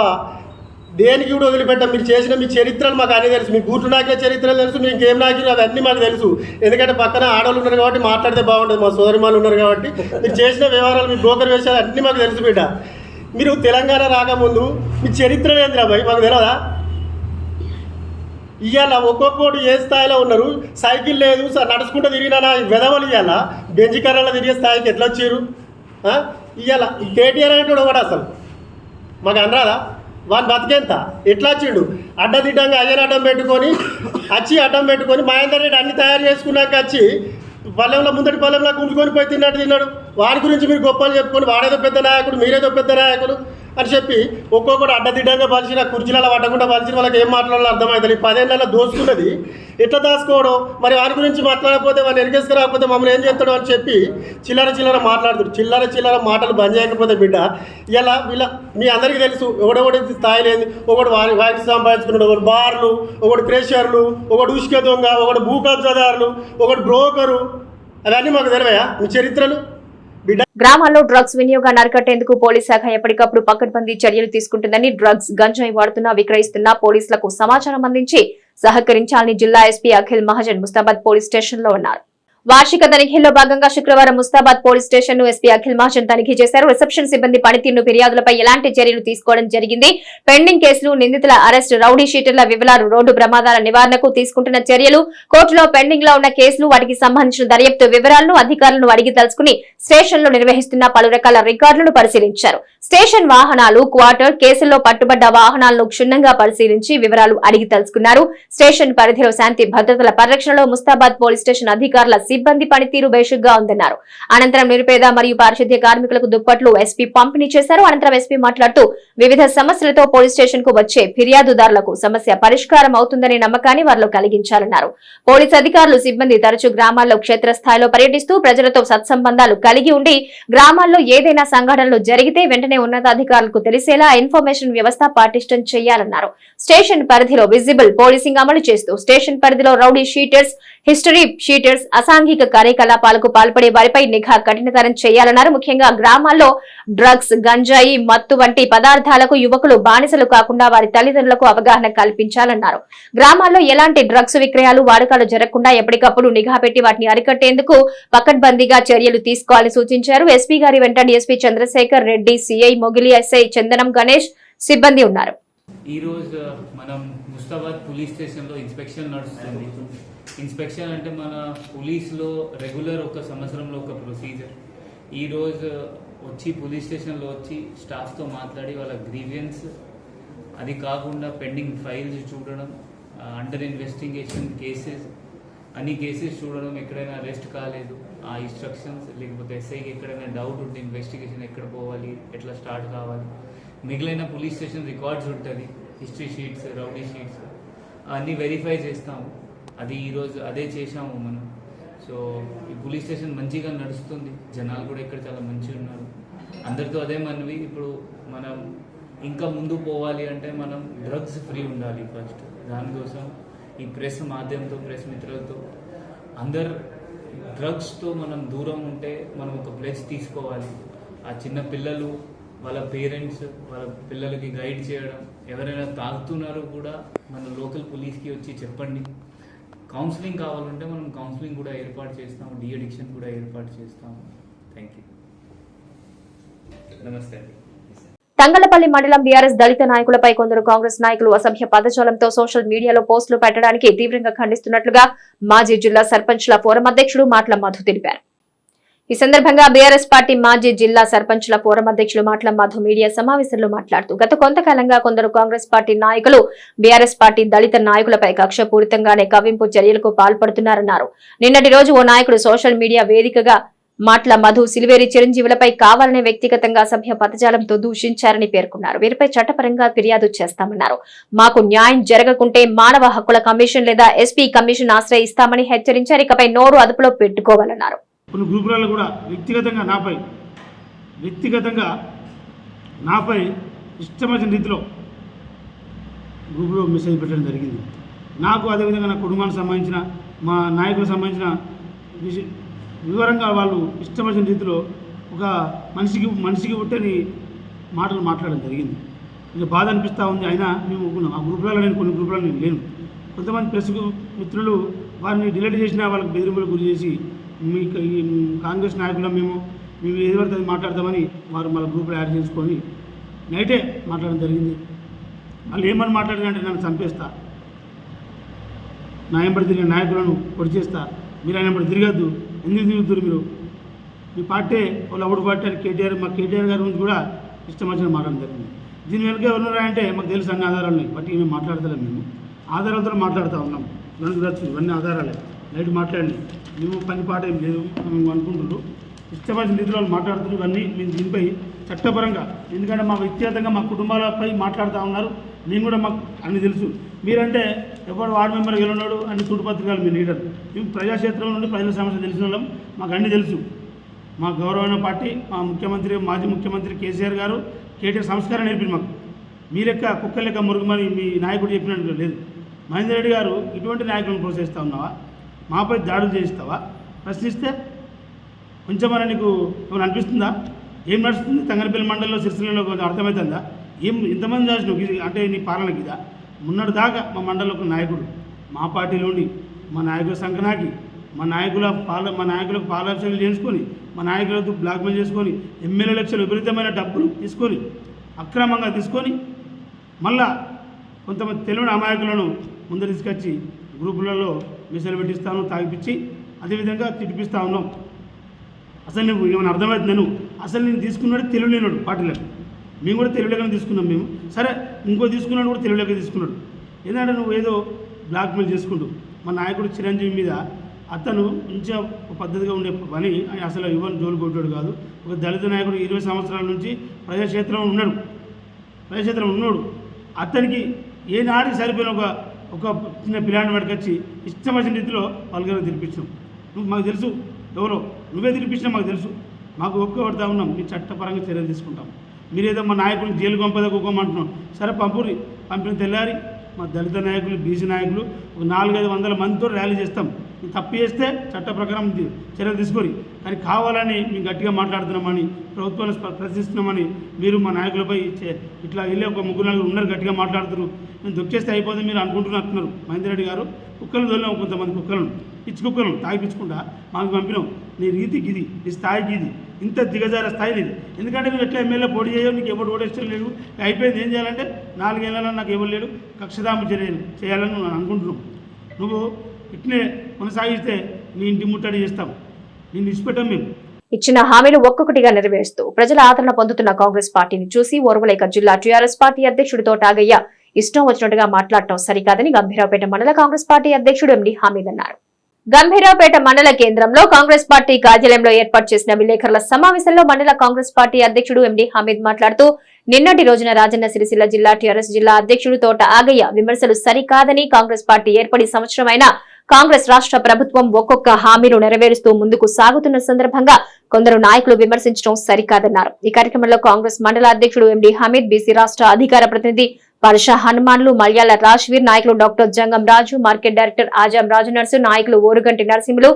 దేనికి కూడా వదిలిపెట్టాం. మీరు చేసిన మీ చరిత్రలు మాకు అన్నీ తెలుసు. మీ గూట్లు నాకిన చరిత్రలు తెలుసు, మీకు ఏం నాకిన అవన్నీ మాకు తెలుసు. ఎందుకంటే పక్కన ఆడవాళ్ళు ఉన్నారు కాబట్టి మాట్లాడితే బాగుంటుంది, మా సోదరిమాలు ఉన్నారు కాబట్టి. మీరు చేసిన వ్యవహారాలు, మీ బ్రోకర్ వేసాలు అన్నీ మాకు తెలుసు బిడ్డ. మీరు తెలంగాణ రాకముందు మీ చరిత్ర ఏందిరా భయ్ మాకు తెలియదా? ఇవాళ ఒక్కొక్కడు ఏ స్థాయిలో ఉన్నారు. సైకిల్ లేదు, నడుచుకుంటూ తిరిగినా వెదవలు ఇవాళ బెంజి కర్రలో తిరిగే స్థాయికి ఎట్లా వచ్చారు? ఇవాళ కేటీఆర్ అంటే ఒకటి అసలు మాకు అనరాదా? వాని బతికేంత ఎట్లా వచ్చిండు? అడ్డదిడ్డంగా అయ్యని అడ్డం పెట్టుకొని మహేందర్ రెడ్డి అన్ని తయారు చేసుకున్నాక వచ్చి పల్లెంలో ముందటి పల్లెంలో గుంజుకొని పోయి తిన్నాడు. వాడి గురించి మీరు గొప్పలు చెప్పుకొని వాడేదో పెద్ద నాయకుడు, మీరేదో పెద్ద నాయకులు అని చెప్పి ఒక్కొక్కడు అడ్డదిడ్డంగా పలిచిన కుర్చీలలో పట్టకుండా పలిచిన వాళ్ళకి ఏం మాట్లాడాలో అర్థమవుతుంది. 10 ఏళ్ళలో దోచుకున్నది ఎట్లా దాచుకోవడం? మరి వారి గురించి మాట్లాడకపోతే వాడిని ఎరిగేసుకురాకపోతే మమ్మల్ని ఏం చేస్తాడు అని చెప్పి చిల్లర మాట్లాడుతాడు. చిల్లర మాటలు బంద్ చేయకపోతే బిడ్డ ఇలా మీ అందరికీ తెలుసు ఒకటి స్థాయి లేదు. ఒకడు వారికి సంపాదించుకున్నాడు, ఒకడు బార్లు, ఒకడు క్రేషర్లు, ఒకడు ఉష్క దొంగ, ఒకడు భూ కబ్జాదారులు, ఒకడు బ్రోకరు. అవన్నీ మాకు తెలివయా మీ చరిత్రలు? గ్రామాల్లో డ్రగ్స్ వినియోగాన్ని అరికట్టేందుకు పోలీస్ శాఖ ఎప్పటికప్పుడు పకడ్బందీ చర్యలు తీసుకుంటుందని, డ్రగ్స్ గంజాయి వాడుతున్నా విక్రయిస్తున్న పోలీసులకు సమాచారం అందించి సహకరించాలని జిల్లా SP Akhil Mahajan Mustabad police station లో అన్నారు. వార్షిక తనిఖీల్లో భాగంగా శుక్రవారం ముస్తాబాద్ పోలీస్ స్టేషన్ ను ఎస్పీ అఖిల్ మహాజన్ తనిఖీ చేశారు. రిసెప్షన్ సిబ్బంది పనితీరును, ఫిర్యాదులపై ఎలాంటి చర్యలు తీసుకోవడం జరిగింది, పెండింగ్ కేసులు, నిందితుల అరెస్ట్, రౌడీ షీటర్ల వివరాలు, రోడ్డు ప్రమాదాల నివారణకు తీసుకుంటున్న చర్యలు, కోర్టులో పెండింగ్ లో ఉన్న కేసులు, వాటికి సంబంధించిన దర్యాప్తు వివరాలను అధికారులను అడిగి తెలుసుకుని స్టేషన్ లో నిర్వహిస్తున్న పలు రకాల రికార్డులను పరిశీలించారు. స్టేషన్ వాహనాలు, క్వార్టర్, కేసుల్లో పట్టుబడ్డ వాహనాలను క్షుణ్ణంగా పరిశీలించి వివరాలు అడిగి తెలుసుకున్నారు. స్టేషన్ పరిధిలో శాంతి భద్రతల పరిరక్షణలో ముస్తాబాద్ పోలీస్ స్టేషన్ అధికారుల సిబ్బంది పనితీరు బేషుగ్గా ఉందన్నారు. అనంతరం నిరుపేద మరియు పారిశుద్ధ్య కార్మికులకు దుప్పట్లు ఎస్పీ పంపిణీ చేశారు. అనంతరం ఎస్పీ మాట్లాడుతూ వివిధ సమస్యలతో పోలీస్ స్టేషన్ కు వచ్చే ఫిర్యాదుదారులకు సమస్య పరిష్కారం అవుతుందనే నమ్మకాన్ని వారిలో కలిగించాలన్నారు. పోలీస్ అధికారులు, సిబ్బంది తరచూ గ్రామాల్లో క్షేత్రస్థాయిలో పర్యటిస్తూ ప్రజలతో సత్సంబంధాలు కలిగి ఉండి గ్రామాల్లో ఏదైనా సంఘటనలు జరిగితే వెంటనే ఉన్నతాధికారులకు తెలిసేలా ఇన్ఫర్మేషన్ వ్యవస్థ పటిష్టం చేయాలన్నారు. స్టేషన్ పరిధిలో విజిబుల్ పోలీసింగ్ అమలు చేస్తూ స్టేషన్ పరిధిలో రౌడీ షీటర్స్, హిస్టరీ షీటర్స్, అసాంఘిక కార్యకలాపాలకు పాల్పడే వారిపై నిఘా కఠినతరం చేయాలన్నారు. ముఖ్యంగా గ్రామాల్లో డ్రగ్స్, గంజాయి, మత్తు వంటి పదార్థాలకు యువకులు బానిసలు కాకుండా వారి తల్లిదండ్రులకు అవగాహన కల్పించాలన్నారు. గ్రామాల్లో ఎలాంటి డ్రగ్స్ విక్రయాలు, వాడకాలు జరగకుండా ఎప్పటికప్పుడు నిఘా పెట్టి వాటిని అరికట్టేందుకు పకడ్బందీగా చర్యలు తీసుకోవాలని సూచించారు. ఎస్పీ గారి వెంట డీఎస్పీ చంద్రశేఖర్ రెడ్డి, సిఐ మొగిలి, ఎస్ఐ చందనం గణేష్ సిబ్బంది ఉన్నారు. ఈ రోజు మనం ముస్తాబాద్ పోలీస్ స్టేషన్ లో ఇన్స్పెక్షన్ నడుస్తుంది. ఇన్స్పెక్షన్ అంటే మన పోలీసులో రెగ్యులర్ ఒక సంవత్సరంలో ఒక ప్రొసీజర్. ఈరోజు వచ్చి పోలీస్ స్టేషన్లో వచ్చి స్టాఫ్తో మాట్లాడి వాళ్ళ గ్రీవియన్స్, అది కాకుండా పెండింగ్ ఫైల్స్ చూడడం, అండర్ ఇన్వెస్టిగేషన్ కేసెస్, అన్ని కేసెస్ చూడడం, ఎక్కడైనా అరెస్ట్ కాలేదు ఆ ఇన్స్ట్రక్షన్స్, లేకపోతే ఎస్ఐకి ఎక్కడైనా డౌట్ ఉంటే ఇన్వెస్టిగేషన్ ఎక్కడ పోవాలి, ఎట్లా స్టార్ట్ కావాలి, మిగిలిన పోలీస్ స్టేషన్ రికార్డ్స్ ఉంటుంది, హిస్టరీ షీట్స్, రౌడీ షీట్స్ అన్నీ వెరిఫై చేస్తాము. అది ఈరోజు అదే చేసాము మనం. సో ఈ పోలీస్ స్టేషన్ మంచిగా నడుస్తుంది, జనాలు కూడా ఇక్కడ చాలా మంచిగా ఉన్నారు. అందరితో అదే మనవి. ఇప్పుడు మనం ఇంకా ముందు పోవాలి అంటే మనం డ్రగ్స్ ఫ్రీ ఉండాలి ఫస్ట్. దానికోసం ఈ ప్రెస్ మాధ్యమంతో, ప్రెస్ మిత్రులతో అందరు డ్రగ్స్తో మనం దూరం ఉంటే మనం ఒక ప్లెజ్ తీసుకోవాలి. ఆ చిన్న పిల్లలు, వాళ్ళ పేరెంట్స్ వాళ్ళ పిల్లలకి గైడ్ చేయడం, ఎవరైనా తాగుతున్నారో కూడా మన లోకల్ పోలీస్కి వచ్చి చెప్పండి. కౌన్సిలింగ్ కావాలంటే మనం కౌన్సిలింగ్ కూడా ఏర్పాటు చేస్తాము, డీ అడిక్షన్ కూడా ఏర్పాటు చేస్తాము. Thank you. నమస్తే అండి. తంగళ్లపల్లి మండలం బీఆర్ఎస్ దళిత నాయకులపై కొందరు కాంగ్రెస్ నాయకులు అసభ్య పదజాలంతో సోషల్ మీడియాలో పోస్టులు పెట్టడానికి తీవ్రంగా ఖండిస్తున్నట్లుగా మాజీ జిల్లా సర్పంచ్ల ఫోరం అధ్యక్షుడు మాట్ల మధు తెలిపారు. ఈ సందర్భంగా బీఆర్ఎస్ పార్టీ మాజీ జిల్లా సర్పంచ్ల ఫోరం అధ్యక్షులు మాట్ల మధు మీడియా సమావేశంలో మాట్లాడుతూ గత కొంతకాలంగా కొందరు కాంగ్రెస్ పార్టీ నాయకులు బీఆర్ఎస్ పార్టీ దళిత నాయకులపై కక్షపూరితంగానే కవ్వింపు చర్యలకు పాల్పడుతున్నారన్నారు. నిన్నటి రోజు ఓ నాయకుడు సోషల్ మీడియా వేదికగా మాట్ల మధు సిలివేరి చిరంజీవులపై కావాలనే వ్యక్తిగతంగా సభ్య పదజాలంతో దూషించారని పేర్కొన్నారు. వీరిపై చట్టపరంగా ఫిర్యాదు చేస్తామన్నారు. మాకు న్యాయం జరగకుంటే మానవ హక్కుల కమిషన్ లేదా ఎస్పీ కమిషన్ ఆశ్రయిస్తామని హెచ్చరించారు. ఇకపై నోరు అదుపులో పెట్టుకోవాలన్నారు. కొన్ని గ్రూపులలో కూడా వ్యక్తిగతంగా నాపై ఇష్టమైన రీతిలో గ్రూపులో మెసేజ్ పెట్టడం జరిగింది. నాకు అదేవిధంగా నా కుటుంబానికి సంబంధించిన మా నాయకులకు సంబంధించిన వివరంగా వాళ్ళు ఇష్టమైన రీతిలో ఒక మనిషికి పుట్టని మాటలు మాట్లాడడం జరిగింది. ఇక బాధ అనిపిస్తూ ఉంది. అయినా మేము ఆ గ్రూపులలో కొన్ని గ్రూపులలో నేను లేను. కొంతమంది ప్రెస్ మిత్రులు వారిని డిలీట్ చేసిన వాళ్ళకి బెదిరింపులకు గురి చేసి మీ కాంగ్రెస్ నాయకులు మేము ఏది మాట్లాడతామని వారు మళ్ళీ గ్రూపులో యాడ్ చేసుకొని నైటే మాట్లాడడం జరిగింది. వాళ్ళు ఏమని మాట్లాడారంటే నన్ను చంపేస్తా, నా వెంబడి తిరిగిన నాయకులను పొడి చేస్తా, మీరు ఆయన వెంబడి తిరగద్దు, ఎందుకు తిరుగుతారు మీరు, మీ పార్టీ వాళ్ళు అప్పుడు పార్టీ అని కేటీఆర్ గారి గురించి కూడా ఇష్టం వచ్చిన మాట్లాడడం జరిగింది. దీని వెనుక ఎవరున్నారంటే మాకు తెలుసు అన్ని ఆధారాలు ఉన్నాయి. బట్టి మేము మాట్లాడతలేము. మేము ఆధారాలతో మాట్లాడుతూ ఉన్నాం. ఇవన్నీ ఆధారాలే. నైట్ మాట్లాడి మేము పని పాట ఏం లేదు మేము అనుకుంటున్నారు. ఇష్టమైన రీతిలో మాట్లాడుతున్నారు. ఇవన్నీ మేము దీనిపై చట్టపరంగా, ఎందుకంటే మా వ్యక్తిగతంగా మా కుటుంబాలపై మాట్లాడుతూ ఉన్నారు. మేము కూడా మాకు అన్ని తెలుసు. మీరంటే ఎవరు వార్డు మెంబర్ గెలున్నాడు అన్ని చుట్టుపత్రికలు మీ లీడర్. మేము ప్రజాక్షేత్రం నుండి ప్రజల సమస్య తెలిసిన వాళ్ళం. మాకు అన్నీ తెలుసు. మా గౌరవమైన పార్టీ మా మాజీ ముఖ్యమంత్రి కేసీఆర్ గారు కేటీఆర్ సంస్కారం నేర్పింది మాకు. మీ లెక్క కుక్క లెక్క మురుగుమని మీ నాయకుడు చెప్పినట్టు లేదు. మహేందర్ రెడ్డి గారు ఇటువంటి నాయకులను ప్రోత్సహిస్తూ ఉన్నావా? మాపై దాడులు చేయిస్తావా? ప్రశ్నిస్తే కొంచెమన్నా నీకు ఏమైనా అనిపిస్తుందా? ఏం నడుస్తుంది తంగరపల్లి మండలంలో సిరిసిల్లలో అర్థమవుతుందా? ఇంతమంది చేసినావు అంటే నీ పాలనకి ఇదా? మొన్నటి దాకా మా మండలంలో ఒక నాయకుడు మా పార్టీలోని మా నాయకుల సంకనాకి మా నాయకులకు పాలాభిషేకాలు చేసుకొని మా నాయకులతో బ్లాక్మెయిల్ చేసుకొని ఎమ్మెల్యే లక్షలు విపరీతమైన డబ్బులు తీసుకొని అక్రమంగా తీసుకొని మళ్ళా కొంతమంది తెలియని అమాయకులను ముందు తీసుకొచ్చి గ్రూపులలో మెసేజ్ పెట్టిస్తాను, తాగిపించి అదేవిధంగా తిట్టిపిస్తూ ఉన్నాం. అసలు నువ్వు ఏమైనా అర్థమవుతుంది? అసలు నేను తీసుకున్నాడు తెలియలేనాడు పార్టీలకు. మేము కూడా తెలియలేకనే తీసుకున్నాం. మేము సరే ఇంకో తీసుకున్నాడు కూడా తెలియలేక తీసుకున్నాడు. ఏంటంటే నువ్వు ఏదో బ్లాక్మెయిల్ చేసుకుంటూ మా నాయకుడు చిరంజీవి మీద అతను మంచిగా పద్ధతిగా ఉండే పని ఆయన అసలు ఇవ్వని జోలు కొట్టాడు కాదు. ఒక దళిత నాయకుడు 20 సంవత్సరాల నుంచి ప్రజాక్షేత్రంలో ఉన్నాడు. అతనికి ఏనాడికి సరిపోయిన ఒక చిన్న పిల్లాడిని పట్టుకొచ్చి ఇష్టమైన రీతిలో పలువురు తిరిపించాం. మాకు తెలుసు ఎవరో నువ్వే తిరిపించినా మాకు తెలుసు. మాకు ఒప్పుకోబడతా ఉన్నాం. మీ చట్టపరంగా చర్యలు తీసుకుంటాం. మీరేదో మా నాయకులు జైలు పంపదనుకోమంటున్నాం. సరే పంపిన తెల్లారి మా దళిత నాయకులు బీసీ నాయకులు ఒక 400-500 మందితో ర్యాలీ చేస్తాం. మీరు తప్పు చేస్తే చట్ట ప్రకారం చర్యలు తీసుకొని, కానీ కావాలని మేము గట్టిగా మాట్లాడుతున్నామని ప్రభుత్వాన్ని ప్రశ్నిస్తున్నామని మీరు మా నాయకులపై ఇట్లా వెళ్ళి ఒక 3-4 ఉన్నారు గట్టిగా మాట్లాడుతున్నారు. మేము దొక్కేస్తే అయిపోతే మీరు అనుకుంటున్నారు. మహేందర్ రెడ్డి గారు కుక్కలను తోలినాం, కొంతమంది కుక్కలను పిచ్చి కుక్కలను తాగిపించకుండా మాకు పంపినాం. నీ రీతికి ఇది, నీ స్థాయికి ఇది, ఇంత దిగజార స్థాయి లేదు. ఎందుకంటే నువ్వు ఎట్లా ఎమ్మెల్యే పోటీ చేయవు, నీకు ఎవరు ఓటేష్టం లేదు. అయిపోయింది. ఏం చేయాలంటే 4 ఏళ్ళలో నాకు ఎవరు లేడు, కక్షదామ చర్యలు చేయాలని నువ్వు అనుకుంటున్నావు. నువ్వు ఇట్లే కొనసాగిస్తే నీ ఇంటి ముట్టడి చేస్తాం, నిన్ను ఇచ్చిపెట్టాం. మేము ఇచ్చిన హామీలు ఒక్కొక్కటిగా నెరవేరుస్తూ ప్రజల ఆదరణ పొందుతున్న కాంగ్రెస్ పార్టీని చూసి ఓర్వలేక జిల్లా టీఆర్ఎస్ పార్టీ అధ్యక్షుడు తోటాగయ్య ఇష్టం వచ్చినట్టుగా మాట్లాడటం సరికాదని గంభీరావుపేట మండల కాంగ్రెస్ పార్టీ అధ్యక్షుడు ఎండి హామీద్ అన్నారు. గంభీరావుపేట మండల కేంద్రంలో కాంగ్రెస్ పార్టీ కార్యాలయంలో ఏర్పాటు చేసిన విలేకరుల సమావేశంలో మండల కాంగ్రెస్ పార్టీ అధ్యక్షుడు ఎండి హామీద్ మాట్లాడుతూ నిన్నటి రోజున రాజన్న సిరిసిల్ల జిల్లా టీఆర్ఎస్ జిల్లా అధ్యక్షుడు తోట ఆగయ్య విమర్శలు సరికాదని, కాంగ్రెస్ పార్టీ ఏర్పడి సంవత్సరమైన కాంగ్రెస్ రాష్ట్ర ప్రభుత్వం ఒక్కొక్క హామీలు నెరవేరుస్తూ ముందుకు సాగుతున్న సందర్భంగా కొందరు నాయకులు విమర్శించడం సరికాదన్నారు. ఈ కార్యక్రమంలో కాంగ్రెస్ మండల అధ్యక్షుడు ఎండి హమీద్, బీసీ రాష్ట్ర అధికార ప్రతినిధి పర్షా హనుమాన్లు, మల్యాల రాజ్వీర్, నాయకులు డాక్టర్ జంగం రాజు, మార్కెట్ డైరెక్టర్ ఆజాం రాజు నర్సు, నాయకులు ఓరుగంటి నరసింహులు,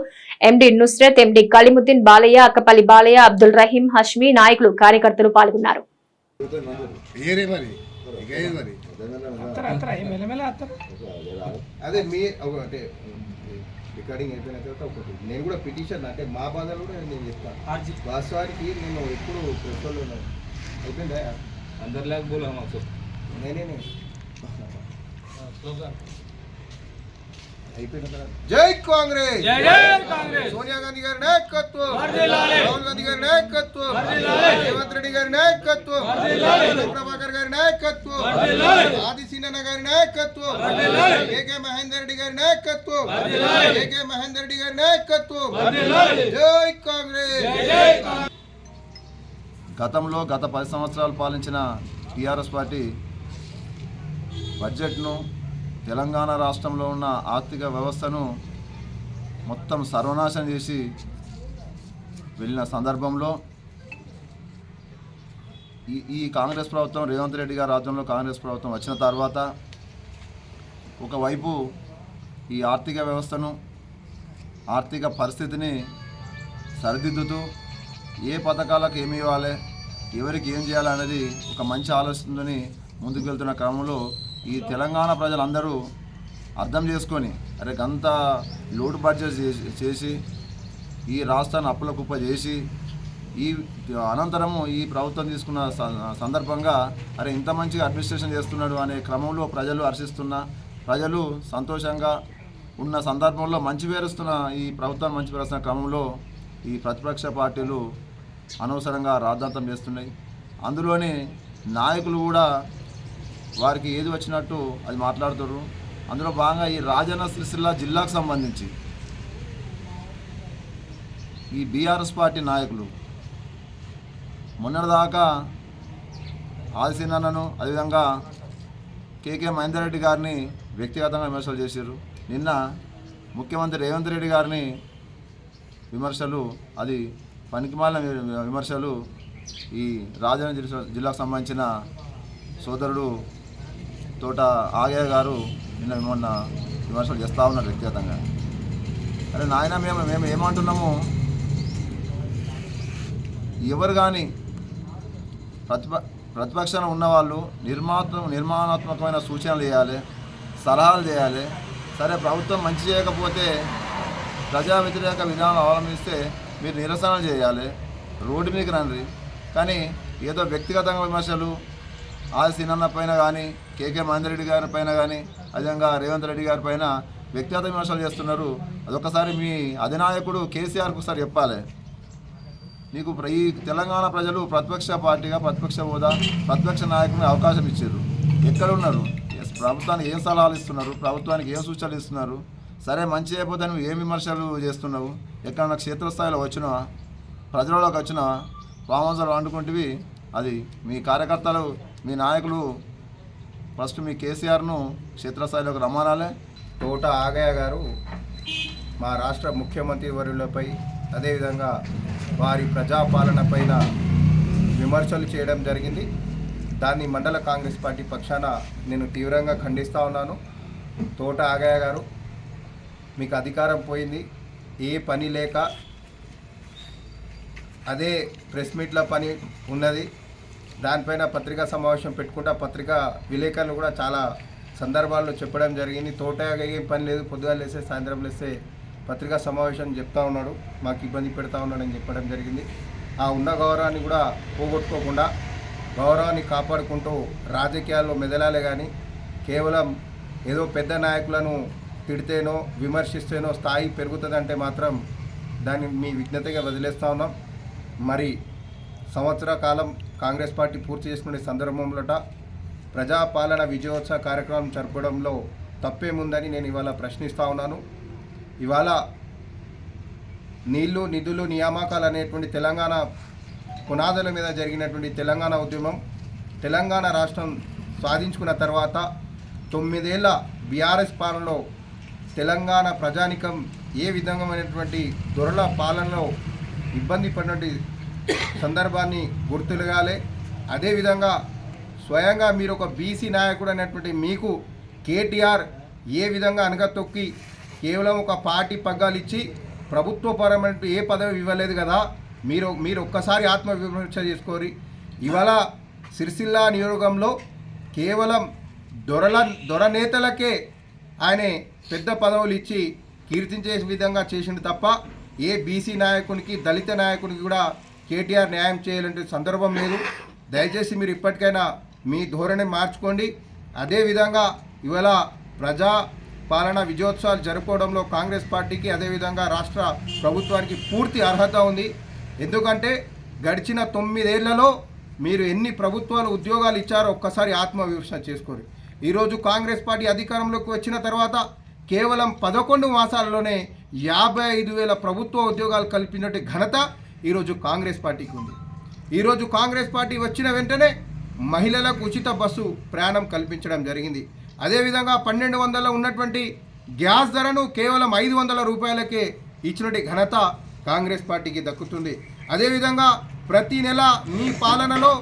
ఎండి నుస్రత్, ఎండి కలిముద్దీన్, బాలయ్య, అక్కపల్లి బాలయ్య, అబ్దుల్ రహీం, హష్మి, నాయకులు, కార్యకర్తలు పాల్గొన్నారు. రికార్డింగ్ అయిపోయిన తర్వాత ఒకటి నేను కూడా పిటిషన్ అంటే మా బాధలు కూడా నేను చెప్తాను. వాస్తవానికి నేను ఎప్పుడు ప్రెస్లో అయిపోయిందా అందరిలాగా బోలా నేనే జై కాంగ్రెస్, జై జై కాంగ్రెస్, సోనియా గాంధీ గారి నాయకత్వం, వర్ధిల్లాలి, రాహుల్ గాంధీ గారి నాయకత్వం, వర్ధిల్లాలి, రేవంత్ రెడ్డి గారి నాయకత్వం, వర్ధిల్లాలి, ప్రభాకర్ గారి నాయకత్వం, వర్ధిల్లాలి, ఆది సీనన్న గారి నాయకత్వం, వర్ధిల్లాలి, ఏకే మహేందర్ రెడ్డి గారి నాయకత్వం, వర్ధిల్లాలి, ఏకే మహేందర్ రెడ్డి గారి నాయకత్వం, వర్ధిల్లాలి, జై కాంగ్రెస్. జై జై కాంగ్రెస్. గతంలో గత 10 సంవత్సరాలు పాలించిన టీఆర్ఎస్ పార్టీ బడ్జెట్ను, తెలంగాణ రాష్ట్రంలో ఉన్న ఆర్థిక వ్యవస్థను మొత్తం సర్వనాశనం చేసి వెళ్ళిన సందర్భంలో ఈ కాంగ్రెస్ ప్రభుత్వం, రేవంత్ రెడ్డి గారి రాజ్యంలో కాంగ్రెస్ ప్రభుత్వం వచ్చిన తర్వాత ఒకవైపు ఈ ఆర్థిక వ్యవస్థను, ఆర్థిక పరిస్థితిని సరిదిద్దుతూ ఏ పథకాలకు ఏమి ఇవ్వాలి, ఎవరికి ఏం చేయాలనేది ఒక మంచి ఆలోచనతోని ముందుకు వెళ్తున్న క్రమంలో ఈ తెలంగాణ ప్రజలందరూ అర్థం చేసుకొని అరే గంత లోటు బడ్జెట్ చేసి ఈ రాష్ట్రాన్ని అప్పుల కుప్ప చేసి ఈ అనంతరము ఈ ప్రభుత్వం తీసుకున్న సందర్భంగా అరే ఇంత మంచిగా అడ్మినిస్ట్రేషన్ చేస్తున్నాడు అనే క్రమంలో ప్రజలు హర్షిస్తున్న, ప్రజలు సంతోషంగా ఉన్న సందర్భంలో మంచి పేరుస్తున్న ఈ ప్రభుత్వాన్ని మంచి పేరుస్తున్న క్రమంలో ఈ ప్రతిపక్ష పార్టీలు అనవసరంగా రాద్ధాంతం చేస్తున్నాయి. అందులోని నాయకులు కూడా వారికి ఏది వచ్చినట్టు అది మాట్లాడుతారు. అందులో భాగంగా ఈ రాజన్న సిరిసిల్ల జిల్లాకు సంబంధించి ఈ బీఆర్ఎస్ పార్టీ నాయకులు మొన్నటిదాకా ఆదిశీనన్నను, అదేవిధంగా కేకే మహేందర్ రెడ్డి గారిని వ్యక్తిగతంగా విమర్శలు చేశారు. నిన్న ముఖ్యమంత్రి రేవంత్ రెడ్డి గారిని విమర్శలు, అది పనికిమాలిన విమర్శలు ఈ రాజన్న జిల్లాకు సంబంధించిన సోదరుడు తోట ఆగయ్య గారు నిన్న మొన్న విమర్శలు చేస్తూ ఉన్నారు వ్యక్తిగతంగా. అరే నాయన, మేము ఏమంటున్నాము, ఎవరు కానీ ప్రతిపక్షాన ఉన్నవాళ్ళు నిర్మాణాత్మకమైన సూచనలు చేయాలి, సలహాలు చేయాలి. సరే ప్రభుత్వం మంచి చేయకపోతే, ప్రజా వ్యతిరేక విధానాలు అవలంబిస్తే మీరు నిరసనలు చేయాలి, రోడ్డు మీకు రండి. కానీ ఏదో వ్యక్తిగతంగా విమర్శలు ఆది సీనన్న పైన కానీ, కేకే మహేందర్ రెడ్డి గారి పైన కానీ, అదేవిధంగా రేవంత్ రెడ్డి గారి పైన వ్యక్తిగత విమర్శలు చేస్తున్నారు. అదొకసారి మీ అధినాయకుడు కేసీఆర్కు ఒకసారి చెప్పాలి. నీకు ఈ తెలంగాణ ప్రజలు ప్రతిపక్ష పార్టీగా, ప్రతిపక్ష హోదా, ప్రతిపక్ష నాయకుడిని అవకాశం ఇచ్చారు. ఎక్కడున్నారు? ప్రభుత్వానికి ఏం సలహాలు ఇస్తున్నారు? ప్రభుత్వానికి ఏం సూచనలు ఇస్తున్నారు? సరే మంచి చేయకపోతే నువ్వు ఏం విమర్శలు చేస్తున్నావు? ఎక్కడన్నా క్షేత్రస్థాయిలో వచ్చినావా? ప్రజలలోకి వచ్చినావా? ఫామ్ హౌస్లో వండుకుంటువి. అది మీ కార్యకర్తలు, మీ నాయకులు ఫస్ట్ మీ కేసీఆర్ను క్షేత్రస్థాయిలోకి రమ్మనాలే. తోట ఆగయ్య గారు మా రాష్ట్ర ముఖ్యమంత్రి వర్యులపై, అదేవిధంగా వారి ప్రజాపాలన పైన విమర్శలు చేయడం జరిగింది. దాన్ని మండల కాంగ్రెస్ పార్టీ పక్షాన నేను తీవ్రంగా ఖండిస్తూ ఉన్నాను. తోట ఆగయ్య గారు, మీకు అధికారం పోయింది, ఏ పని లేక అదే ప్రెస్ మీట్ల పని ఉన్నది. దానిపైన పత్రికా సమావేశం పెట్టుకుంటా పత్రికా విలేకరులు కూడా చాలా సందర్భాల్లో చెప్పడం జరిగింది. తోట ఏం పని లేదు, పొద్దుగా లేస్తే సాయంత్రం లేస్తే పత్రికా సమావేశం చెప్తా ఉన్నాడు, మాకు ఇబ్బంది పెడతా ఉన్నాడని చెప్పడం జరిగింది. ఆ ఉన్న గౌరవాన్ని కూడా పోగొట్టుకోకుండా గౌరవాన్ని కాపాడుకుంటూ రాజకీయాల్లో మెదలాలే కానీ కేవలం ఏదో పెద్ద నాయకులను తిడితేనో విమర్శిస్తేనో స్థాయి పెరుగుతుందంటే మాత్రం దాన్ని మీ విజ్ఞతగా వదిలేస్తూ ఉన్నాం. మరి సంవత్సర కాలం కాంగ్రెస్ పార్టీ పూర్తి చేసుకునే సందర్భంలోట ప్రజాపాలన విజయోత్సవ కార్యక్రమం జరపడంలో తప్పేముందని నేను ఇవాళ ప్రశ్నిస్తూ ఉన్నాను. ఇవాళ నీళ్లు, నిధులు, నియామకాలు అనేటువంటి తెలంగాణ పునాదుల మీద జరిగినటువంటి తెలంగాణ ఉద్యమం, తెలంగాణ రాష్ట్రం సాధించుకున్న తర్వాత 9 ఏళ్ల బీఆర్ఎస్ పాలనలో తెలంగాణ ప్రజానికం ఏ విధమైనటువంటి దొరల పాలనలో ఇబ్బంది పడినటువంటి సందర్భాన్ని గుర్తులగాలే. అదేవిధంగా స్వయంగా మీరు ఒక బీసీ నాయకుడు అనేటువంటి మీకు కేటీఆర్ ఏ విధంగా అనగతొక్కి కేవలం ఒక పార్టీ పగ్గాలు ఇచ్చి ప్రభుత్వపరమైన ఏ పదవి ఇవ్వలేదు కదా. మీరు ఒక్కసారి ఆత్మవిమర్శ చేసుకోరి. ఇవాళ సిరిసిల్ల నియోజకంలో కేవలం దొర నేతలకే ఆయన పెద్ద పదవులు ఇచ్చి కీర్తించే విధంగా చేసిండు తప్ప ఏ బీసీ నాయకునికి, దళిత నాయకునికి కూడా కేటీఆర్ న్యాయం చేయాలంటే సందర్భం లేదు. దయచేసి మీరు ఇప్పటికైనా మీ ధోరణి మార్చుకోండి. అదేవిధంగా ఇవాళ ప్రజా పాలన విజయోత్సవాలు జరుపుకోవడంలో కాంగ్రెస్ పార్టీకి అదేవిధంగా రాష్ట్ర ప్రభుత్వానికి పూర్తి అర్హత ఉంది. ఎందుకంటే గడిచిన 9 ఏళ్లలో మీరు ఎన్ని ప్రభుత్వాలు ఉద్యోగాలు ఇచ్చారో ఒక్కసారి ఆత్మవిమర్శన చేసుకోరు. ఈరోజు కాంగ్రెస్ పార్టీ అధికారంలోకి వచ్చిన తర్వాత కేవలం 11 మాసాల్లోనే 55,000 ప్రభుత్వ ఉద్యోగాలు కల్పించే ఘనత ఈరోజు కాంగ్రెస్ పార్టీకి ఉంది. ఈరోజు కాంగ్రెస్ పార్టీ వచ్చిన వెంటనే మహిళలకు ఉచిత బస్సు ప్రయాణం కల్పించడం జరిగింది. అదేవిధంగా 1200 ఉన్నటువంటి గ్యాస్ ధరను కేవలం 500 రూపాయలకే ఇచ్చినటువంటి ఘనత కాంగ్రెస్ పార్టీకి దక్కుతుంది. అదేవిధంగా ప్రతి నెల మీ పాలనలో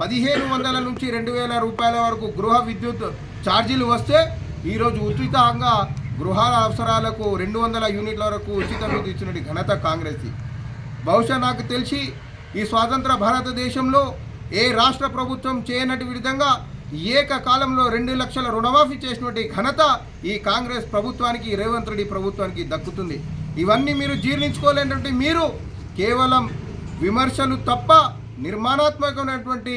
1500 నుంచి 2000 రూపాయల వరకు గృహ విద్యుత్ ఛార్జీలు వస్తే ఈరోజు ఉచితంగా గృహాల అవసరాలకు 200 యూనిట్ల వరకు ఉచిత విద్యుత్ ఇచ్చినటువంటి ఘనత కాంగ్రెస్ది. బహుశా నాకు తెలిసి ఈ స్వాతంత్ర భారతదేశంలో ఏ రాష్ట్ర ప్రభుత్వం చేయనటి విధంగా ఏకకాలంలో 2 లక్షల రుణమాఫీ చేసినటువంటి ఘనత ఈ కాంగ్రెస్ ప్రభుత్వానికి, రేవంత్ రెడ్డి ప్రభుత్వానికి దక్కుతుంది. ఇవన్నీ మీరు జీర్ణించుకోలేనటువంటి మీరు కేవలం విమర్శలు తప్ప నిర్మాణాత్మకమైనటువంటి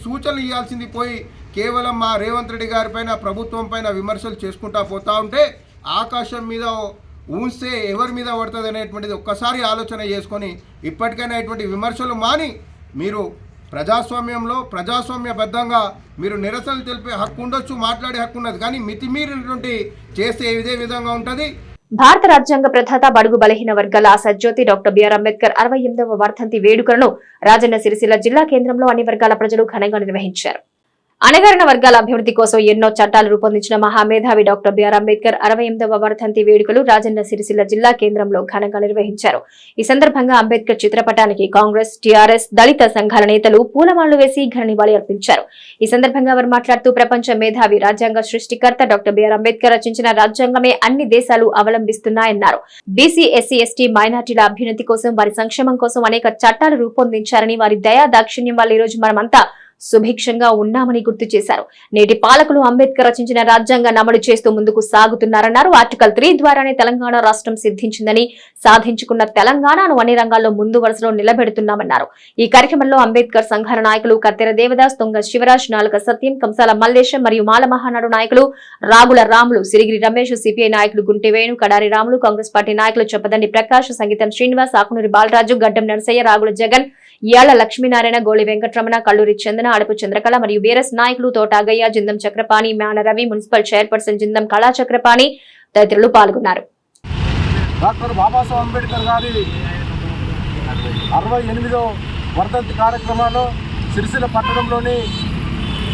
సూచనలు ఇవ్వాల్సింది పోయి కేవలం మా రేవంత్ రెడ్డి గారి పైన, ప్రభుత్వం పైన విమర్శలు చేసుకుంటా పోతా ఉంటే ఆకాశం మీద ఊస్తే ఎవరి మీద పడుతుంది అనేటువంటిది ఒక్కసారి ఆలోచన చేసుకొని ఇప్పటికైనా ఇటువంటి విమర్శలు మాని మీరు ప్రజాస్వామ్యంలో ప్రజాస్వామ్యబద్ధంగా మీరు నిరసనలు తెలిపే హక్కు ఉండొచ్చు, మాట్లాడే హక్కు ఉన్నది. కానీ మితిమీరినటువంటి చేస్తే ఇదే విధంగా ఉంటుంది. భారత రాజ్యాంగ ప్రధాత బడుగు బలహీన వర్గాల ఆశాజ్యోతి డాక్టర్ బిఆర్ అంబేద్కర్ 68వ వర్ధంతి వేడుకలను రాజన్న సిరిసిల్ల జిల్లా కేంద్రంలో అన్ని వర్గాల ప్రజలు ఘనంగా నిర్వహించారు. అణగారిన వర్గాల అభివృద్ధి కోసం ఎన్నో చట్టాలు రూపొందించిన మహామేధావి డాక్టర్ బిఆర్ అంబేద్కర్ 68వ వర్ధంతి వేడుకలు రాజన్న సిరిసిల్ల జిల్లా కేంద్రంలో ఘనంగా నిర్వహించారు. ఈ సందర్భంగా అంబేద్కర్ చిత్రపటానికి కాంగ్రెస్, టీఆర్ఎస్, దళిత సంఘాల నేతలు పూలమాలలు వేసి ఘన నివాళి అర్పించారు. ఈ సందర్భంగా వారు మాట్లాడుతూ ప్రపంచ మేధావి, రాజ్యాంగ సృష్టికర్త డాక్టర్ బిఆర్ అంబేద్కర్ రచించిన రాజ్యాంగమే అన్ని దేశాలు అవలంబిస్తున్నాయన్నారు. బీసీ, ఎస్సీ, ఎస్టీ, మైనార్టీల అభ్యున్నతి కోసం, వారి సంక్షేమం కోసం అనేక చట్టాలు రూపొందించారని, వారి దయా దాక్షిణ్యం వల్ల ఈ రోజు మనమంతా సుభిక్షంగా ఉన్నామని గుర్తు చేశారు. నేటి పాలకులు అంబేద్కర్ రచించిన రాజ్యాంగాన్ని అమలు చేస్తూ ముందుకు సాగుతున్నారన్నారు. ఆర్టికల్ 3 ద్వారానే తెలంగాణ రాష్ట్రం సిద్ధించిందని, సాధించుకున్న తెలంగాణను అన్ని రంగాల్లో ముందు వరుసలో నిలబెడుతున్నామన్నారు. ఈ కార్యక్రమంలో అంబేద్కర్ సంఘాల నాయకులు కత్తెర దేవదాస్, తొంగ శివరాజ్, నాలుక సత్యం, కంసాల మల్లేశం మరియు మాల మహానాడు నాయకులు రాగుల రాములు, సిరిగిరి రమేష్, సిపిఐ నాయకులు గుంటి వేణు, కడారి రాములు, కాంగ్రెస్ పార్టీ నాయకులు చొప్పదండి ప్రకాష్, సంగీతం శ్రీనివాస్, ఆకునూరి బాలరాజు, గడ్డం నరసయ్య, రాగుల జగన్, యాళ్ల లక్ష్మీనారాయణ, గోళి వెంకటరమణ, కల్లూరి చందన, అడపు చంద్రకళ మరియు బీఆర్ఎస్ నాయకులు తోటాగయ్య, జిందం చక్రపాణి, మ్యాన రవి, మున్సిపల్ చైర్పర్సన్ జిందం కళా చక్రపాణి తదితరులు పాల్గొన్నారు. డాక్టర్ బాబాసాహెబ్ అంబేద్కర్ గారి 68వ వర్ధంతి కార్యక్రమాల్లో సిరిసిల్ల పట్టణంలోని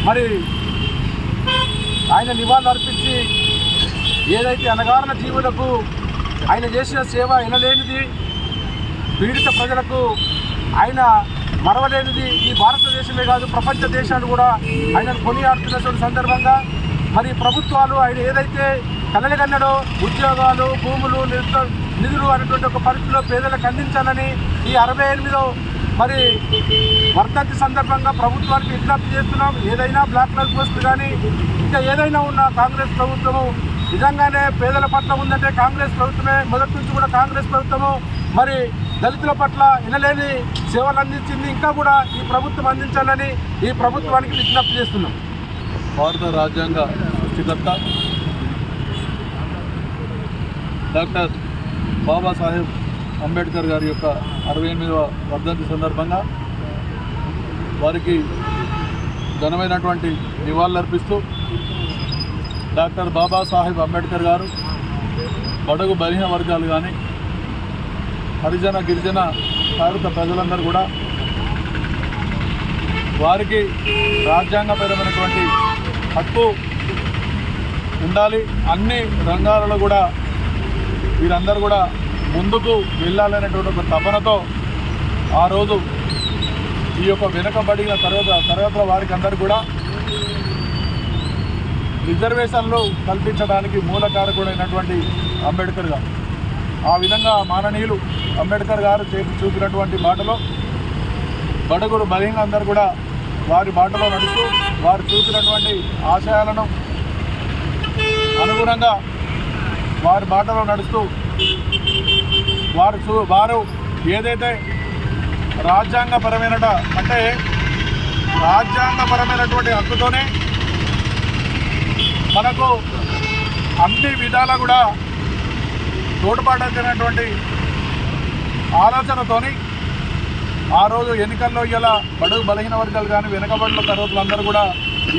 మరి ఆయన నివాళులు అర్పించి ఏదైతే అణగారిన జీవులకు ఆయన చేసిన సేవ ఎనలేనిది, పీడిత ప్రజలకు ఆయన మరవలేనిది, ఈ భారతదేశమే కాదు ప్రపంచ దేశాలు కూడా ఆయనను కొనియాడుతున్న సందర్భంగా మరి ప్రభుత్వాలు ఆయన ఏదైతే కలలుగన్నడో ఉద్యోగాలు, భూములు, నిధులు అనేటువంటి ఒక పరిస్థితిలో పేదలకు అందించాలని ఈ 68వ మరి వర్ధంతి సందర్భంగా ప్రభుత్వానికి విజ్ఞప్తి చేస్తున్నాం. ఏదైనా బ్లాక్ మెయిల్ పోస్ట్ కానీ ఇంకా ఏదైనా ఉన్నా కాంగ్రెస్ ప్రభుత్వము నిజంగానే పేదల పట్ల ఉందంటే కాంగ్రెస్ ప్రభుత్వమే. మొదటి నుంచి కూడా కాంగ్రెస్ ప్రభుత్వము మరి దళితుల పట్ల ఎనలేని సేవలు అందించింది. ఇంకా కూడా ఈ ప్రభుత్వం అందించాలని ఈ ప్రభుత్వానికి విజ్ఞప్తి చేస్తున్నాం. భారత రాజ్యాంగ సృష్టికర్త డాక్టర్ బాబాసాహెబ్ అంబేద్కర్ గారి యొక్క 68వ వర్ధంతి సందర్భంగా వారికి ఘనమైనటువంటి నివాళులర్పిస్తూ డాక్టర్ బాబాసాహెబ్ అంబేద్కర్ గారు బడుగు బలహీన వర్గాలు కానీ హరిజన, గిరిజన, భారత ప్రజలందరూ కూడా వారికి రాజ్యాంగపరమైనటువంటి హక్కు ఉండాలి. అన్ని రంగాలలో కూడా వీరందరూ కూడా ముందుకు వెళ్ళాలనేటువంటి ఒక తపనతో ఆ రోజు ఈ యొక్క వెనుకబడిన తరగతుల వారికి అందరూ కూడా రిజర్వేషన్లు కల్పించడానికి మూల కారకుడైనటువంటి అంబేద్కర్ గారు, ఆ విధంగా మాననీయులు అంబేద్కర్ గారు చూపినటువంటి బాటలో బడుగురు బలహీనులందరూ కూడా వారి బాటలో నడుస్తూ వారు చూపినటువంటి ఆశయాలను అనుగుణంగా వారి బాటలో నడుస్తూ వారు ఏదైతే రాజ్యాంగపరమైనటువంటి హక్కుతోనే మనకు అన్ని విధాలా కూడా తోడ్పడేటువంటి ఆలోచనతోని ఆ రోజు ఎన్నికల్లో ఇలా బడుగు బలహీన వర్గాలు కానీ వెనుకబడిన తరగతులందరూ కూడా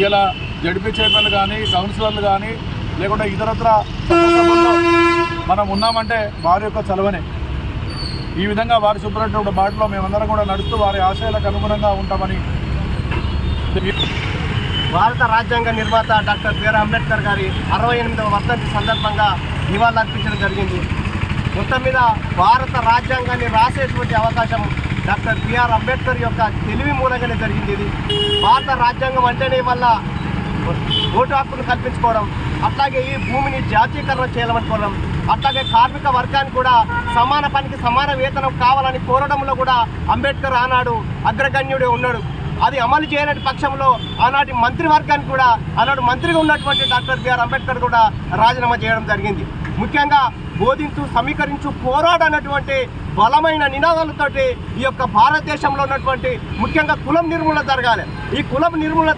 ఇలా జడ్పీ చైర్మన్లు కానీ కౌన్సిలర్లు కానీ లేకుంటే ఇతరత్ర సభ్యుల్లో మనం ఉన్నామంటే వారి యొక్క చలవనే. ఈ విధంగా వారి చూపినటువంటి బాటలో మేమందరం కూడా నడుస్తూ వారి ఆశయాలకు అనుగుణంగా ఉంటామని. భారత రాజ్యాంగ నిర్మాత డాక్టర్ బిఆర్ అంబేద్కర్ గారి 68వ వర్ధంతి సందర్భంగా నివాళులర్పించడం జరిగింది. మొత్తం మీద భారత రాజ్యాంగాన్ని రాసేటువంటి అవకాశం డాక్టర్ బిఆర్ అంబేద్కర్ యొక్క తెలివి మూలంగానే జరిగింది. ఇది భారత రాజ్యాంగం అంటేనే వల్ల ఓటు హక్కును కల్పించుకోవడం, అట్లాగే ఈ భూమిని జాతీయకరణ చేయాలనుకోవడం, అట్లాగే కార్మిక వర్గానికి కూడా సమాన పనికి సమాన వేతనం కావాలని కోరడంలో కూడా అంబేద్కర్ ఆనాడు అగ్రగణ్యుడే ఉన్నాడు. అది అమలు చేయలేని పక్షంలో ఆనాటి మంత్రివర్గానికి కూడా ఆనాడు మంత్రిగా ఉన్నటువంటి డాక్టర్ బిఆర్ అంబేద్కర్ కూడా రాజీనామా చేయడం జరిగింది. ముఖ్యంగా బోధించు, సమీకరించు, పోరాడనటువంటి బలమైన నినాదాలతోటి ఈ యొక్క భారతదేశంలో ఉన్నటువంటి ముఖ్యంగా కులం నిర్మూలన జరగాలి. ఈ కులం నిర్మూలన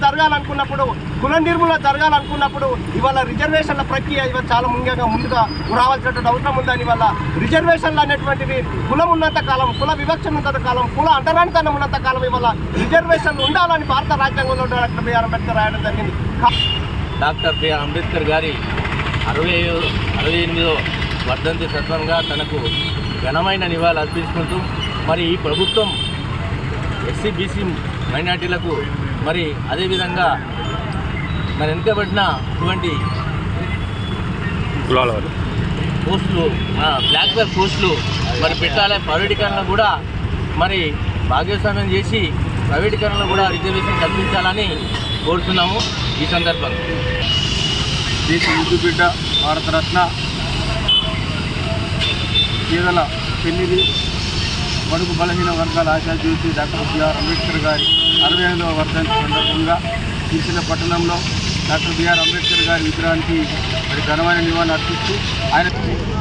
జరగాలనుకున్నప్పుడు ఇవాళ రిజర్వేషన్ల ప్రక్రియ ఇవాళ చాలా ముందుగా రావాల్సినటువంటి అవసరం ఉందని. వల్ల రిజర్వేషన్లు అనేటువంటివి కులం ఉన్నంత కాలం, కుల వివక్ష ఉన్నంత కాలం, కుల అంటరానితనం ఉన్నంత కాలం ఇవాళ రిజర్వేషన్లు ఉండాలని భారత రాజ్యాంగంలో డాక్టర్ బిఆర్ అంబేద్కర్ రాయడం జరిగింది. డాక్టర్ బిఆర్ అంబేద్కర్ గారి 68వ వర్ధంతి సందర్భంగా తనకు ఘనమైన నివాళులు అర్పించుకుంటూ మరి ఈ ప్రభుత్వం ఎస్సీ బీసీ మైనార్టీలకు మరి అదేవిధంగా మరి వెనుకబడినటువంటి పోస్టులు, బ్లాక్ పోస్టులు మరి పెట్టాలి. ప్రైవేటీకరణ కూడా మరి భాగస్వామ్యం చేసి ప్రైవేటీకరణలో కూడా రిజర్వేషన్ కల్పించాలని కోరుతున్నాము. ఈ సందర్భంగా దేశ ముద్దు బిడ్డ, భారతరత్న, పేదల పెన్నిధి, బడుగు బలహీన వర్గాల ఆశాజ్యోతి డాక్టర్ బిఆర్ అంబేద్కర్ గారి 68వ వర్ధంతి సందర్భంగా సిరిసిల్ల పట్టణంలో డాక్టర్ బిఆర్ అంబేద్కర్ గారి విగ్రహానికి మరి ఘనమైన నివాళులు అర్పిస్తూ ఆయన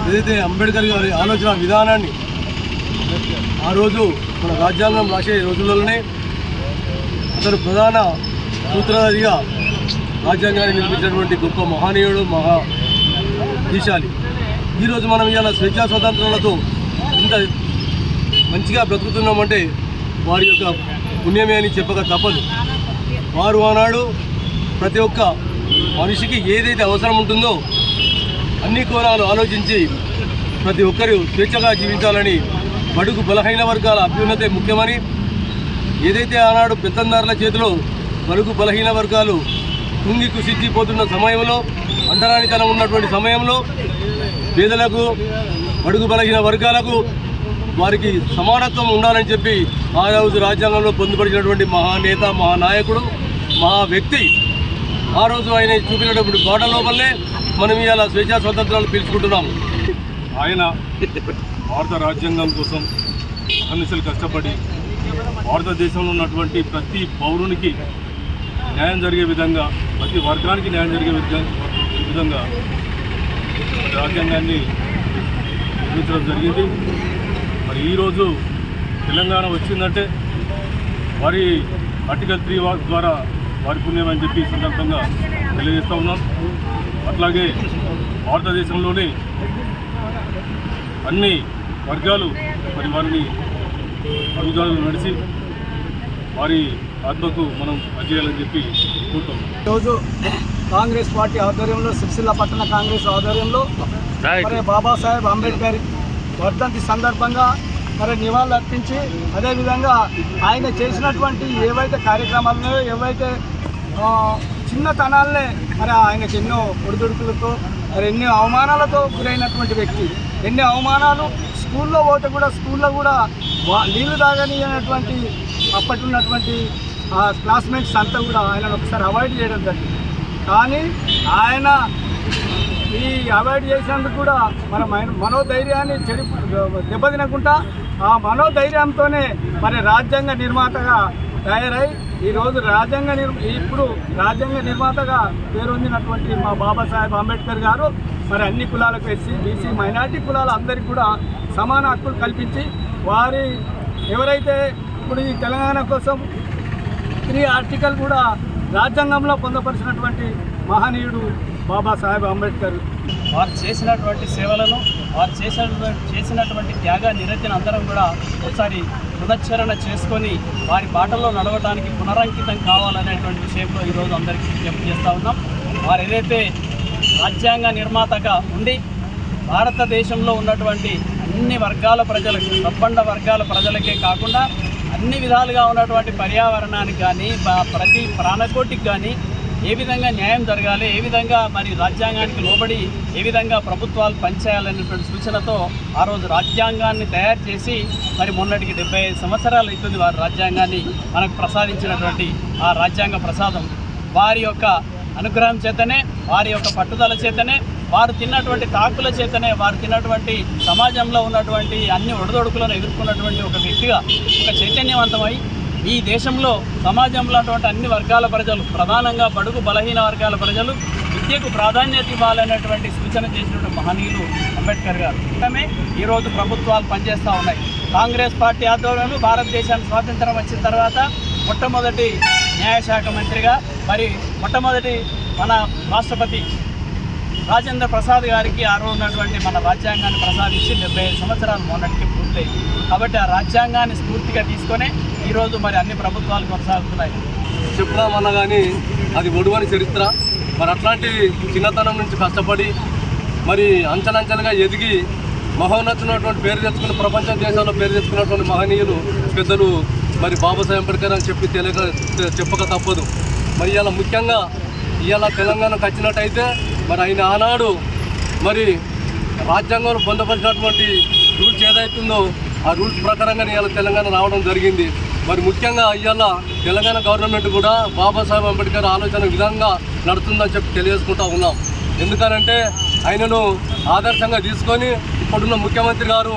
ఏదైతే అంబేద్కర్ గారి ఆలోచన విధానాన్ని ఆ రోజు మన రాజ్యాంగం రాసే రోజుల్లోనే అతను ప్రధాన సూత్రధారిగా రాజ్యాంగాన్ని నిర్మించినటువంటి గొప్ప మహనీయుడు, మహా దీశాలి. ఈరోజు మనం ఇవాళ స్వేచ్ఛా స్వాతంత్రాలతో ఇంత మంచిగా బ్రతుకుతున్నామంటే వారి యొక్క పుణ్యమే అని చెప్పక తప్పదు. వారు ఆనాడు ప్రతి ఒక్క మనిషికి ఏదైతే అవసరం ఉంటుందో అన్ని కోణాలు ఆలోచించి ప్రతి ఒక్కరూ స్వేచ్ఛగా జీవించాలని, బడుగు బలహీన వర్గాల అభ్యున్నతే ముఖ్యమని, ఏదైతే ఆనాడు పెత్తందారుల చేతిలో బడుగు బలహీన వర్గాలు కుంగి కుషించిపోతున్న సమయంలో, అంటరానితనం ఉన్నటువంటి సమయంలో పేదలకు, బడుగు బలహీన వర్గాలకు వారికి సమానత్వం ఉండాలని చెప్పి ఆ రోజు రాజ్యాంగంలో పొందుపరిచినటువంటి మహానేత, మహానాయకుడు, మహా వ్యక్తి. ఆ రోజు ఆయన చూపినటువంటి బాటలో వల్లే మనం ఇవాళ స్వేచ్ఛా స్వాతంత్రాలు పిలుచుకుంటున్నాము. ఆయన భారత రాజ్యాంగం కోసం అన్నిసలు కష్టపడి భారతదేశంలో ఉన్నటువంటి ప్రతి పౌరునికి న్యాయం జరిగే విధంగా, ప్రతి వర్గానికి న్యాయం జరిగే విధంగా రాజ్యాంగాన్ని నిర్మించడం జరిగింది. మరి ఈరోజు తెలంగాణ వచ్చిందంటే వారి ఆర్టికల్ 3 ద్వారా వారి పుణ్యం అని చెప్పి సందర్భంగా తెలియజేస్తూ ఉన్నాం. అట్లాగే భారతదేశంలోని అన్ని వర్గాలు మరి వారిని అడుగుజాడలు నడిచి వారి ఆత్మకు మనం పనిచేయాలని చెప్పి కోరుతాం. ఈరోజు కాంగ్రెస్ పార్టీ ఆధ్వర్యంలో, సిరిసిల్ల పట్టణ కాంగ్రెస్ ఆధ్వర్యంలో మరి బాబాసాహెబ్ అంబేద్కర్ వర్ధంతి సందర్భంగా మరి నివాళులు అర్పించి, అదేవిధంగా ఆయన చేసినటువంటి ఏవైతే కార్యక్రమాలను, ఏవైతే చిన్నతనాలనే మరి ఆయనకు ఎన్నో ఒడిదుడుకులతో మరి ఎన్నో అవమానాలతో గురైనటువంటి వ్యక్తి. ఎన్ని అవమానాలు, స్కూల్లో పోతే కూడా స్కూల్లో కూడా నీళ్లు తాగనియనటువంటి అప్పటి ఉన్నటువంటి క్లాస్మేట్స్ అంతా కూడా ఆయనను ఒకసారి అవాయిడ్ చేయడం జరిగింది. కానీ ఆయన ఈ అవాయిడ్ చేసినందుకు కూడా మన మనోధైర్యాన్ని దెబ్బతినకుండా ఆ మనోధైర్యంతోనే మరి రాజ్యాంగ నిర్మాతగా తయారై ఈరోజు ఇప్పుడు రాజ్యాంగ నిర్మాతగా పేరొందినటువంటి మా బాబాసాహెబ్ అంబేద్కర్ గారు మరి అన్ని కులాలకు, ఎస్సీ బీసీ మైనార్టీ కులాల అందరికీ కూడా సమాన హక్కులు కల్పించి, వారి ఎవరైతే ఇప్పుడు ఈ తెలంగాణ కోసం 3 ఆర్టికల్ కూడా రాజ్యాంగంలో పొందపరిచినటువంటి మహనీయుడు బాబాసాహెబ్ అంబేద్కర్ వారు చేసినటువంటి సేవలను వారు చేసినటువంటి త్యాగ నిరతిని అందరం కూడా ఒకసారి పునశ్చరణ చేసుకొని వారి బాటలో నడవడానికి పునరంకితం కావాలనేటువంటి విషయంలో ఈరోజు అందరికీ విజ్ఞప్తి చేస్తూ ఉన్నాం. వారు ఏదైతే రాజ్యాంగ నిర్మాతగా ఉండి భారతదేశంలో ఉన్నటువంటి అన్ని వర్గాల ప్రజలకు, సబ్బండ వర్గాల ప్రజలకే కాకుండా అన్ని విధాలుగా ఉన్నటువంటి పర్యావరణానికి కానీ ప్రతి ప్రాణకోటికి కానీ ఏ విధంగా న్యాయం జరగాలి, ఏ విధంగా మరి రాజ్యాంగానికి లోబడి ఏ విధంగా ప్రభుత్వాలు పనిచేయాలనేటువంటి సూచనతో ఆ రోజు రాజ్యాంగాన్ని తయారు చేసి మరి మొన్నటికి 75 సంవత్సరాలు అవుతుంది వారి రాజ్యాంగాన్ని మనకు ప్రసాదించినటువంటి ఆ రాజ్యాంగ ప్రసాదం వారి యొక్క అనుగ్రహం చేతనే, వారి యొక్క పట్టుదల చేతనే, వారు తిన్నటువంటి తాకుల చేతనే, వారు తిన్నటువంటి సమాజంలో ఉన్నటువంటి అన్ని ఒడిదొడుకులను ఎదుర్కొన్నటువంటి ఒక వ్యక్తిగా ఒక చైతన్యవంతమై ఈ దేశంలో సమాజంలో ఉన్నటువంటి అన్ని వర్గాల ప్రజలు, ప్రధానంగా బడుగు బలహీన వర్గాల ప్రజలు విద్యకు ప్రాధాన్యత ఇవ్వాలనేటువంటి సూచన చేసినటువంటి మహనీయులు అంబేద్కర్ గారు. ఇంకమే ఈరోజు ప్రభుత్వాలు పనిచేస్తూ ఉన్నాయి. కాంగ్రెస్ పార్టీ ఆధ్వర్యంలో భారతదేశానికి స్వాతంత్రం వచ్చిన తర్వాత మొట్టమొదటి న్యాయశాఖ మంత్రిగా మరి మొట్టమొదటి మన రాష్ట్రపతి రాజేంద్ర ప్రసాద్ గారికి ఆ రోజు ఉన్నటువంటి మన రాజ్యాంగాన్ని ప్రసాదించి 75 సంవత్సరాలు మొన్నటికి పూర్తయింది. కాబట్టి ఆ రాజ్యాంగాన్ని స్ఫూర్తిగా తీసుకొని ఈరోజు మరి అన్ని ప్రభుత్వాలు కొనసాగుతున్నాయి. చెప్పుదామన్నా కానీ అది ఒడువని చరిత్ర. మరి అట్లాంటి చిన్నతనం నుంచి కష్టపడి మరి అంచెలంచెలుగా ఎదిగి మహోన్నతమైనటువంటి పేరు తెచ్చుకుని ప్రపంచ దేశాల్లో పేరు తెచ్చుకున్నటువంటి మహనీయులు పెద్దలు మరి బాబాసాహెబ్ అంబేద్కర్ అని చెప్పక తప్పదు. మరి ఇలా ముఖ్యంగా ఇవాళ తెలంగాణకు వచ్చినట్టయితే మరి ఆయన ఆనాడు మరి రాజ్యాంగంలో పొందపరిచినటువంటి రూల్స్ ఏదైతుందో ఆ రూల్స్ ప్రకారంగానే ఇవాళ తెలంగాణ రావడం జరిగింది. మరి ముఖ్యంగా ఇవాళ తెలంగాణ గవర్నమెంట్ కూడా బాబాసాహెబ్ అంబేద్కర్ ఆలోచన విధంగా నడుతుందని చెప్పి తెలియజేసుకుంటూ ఉన్నాం. ఎందుకనంటే ఆయనను ఆదర్శంగా తీసుకొని ఇప్పుడున్న ముఖ్యమంత్రి గారు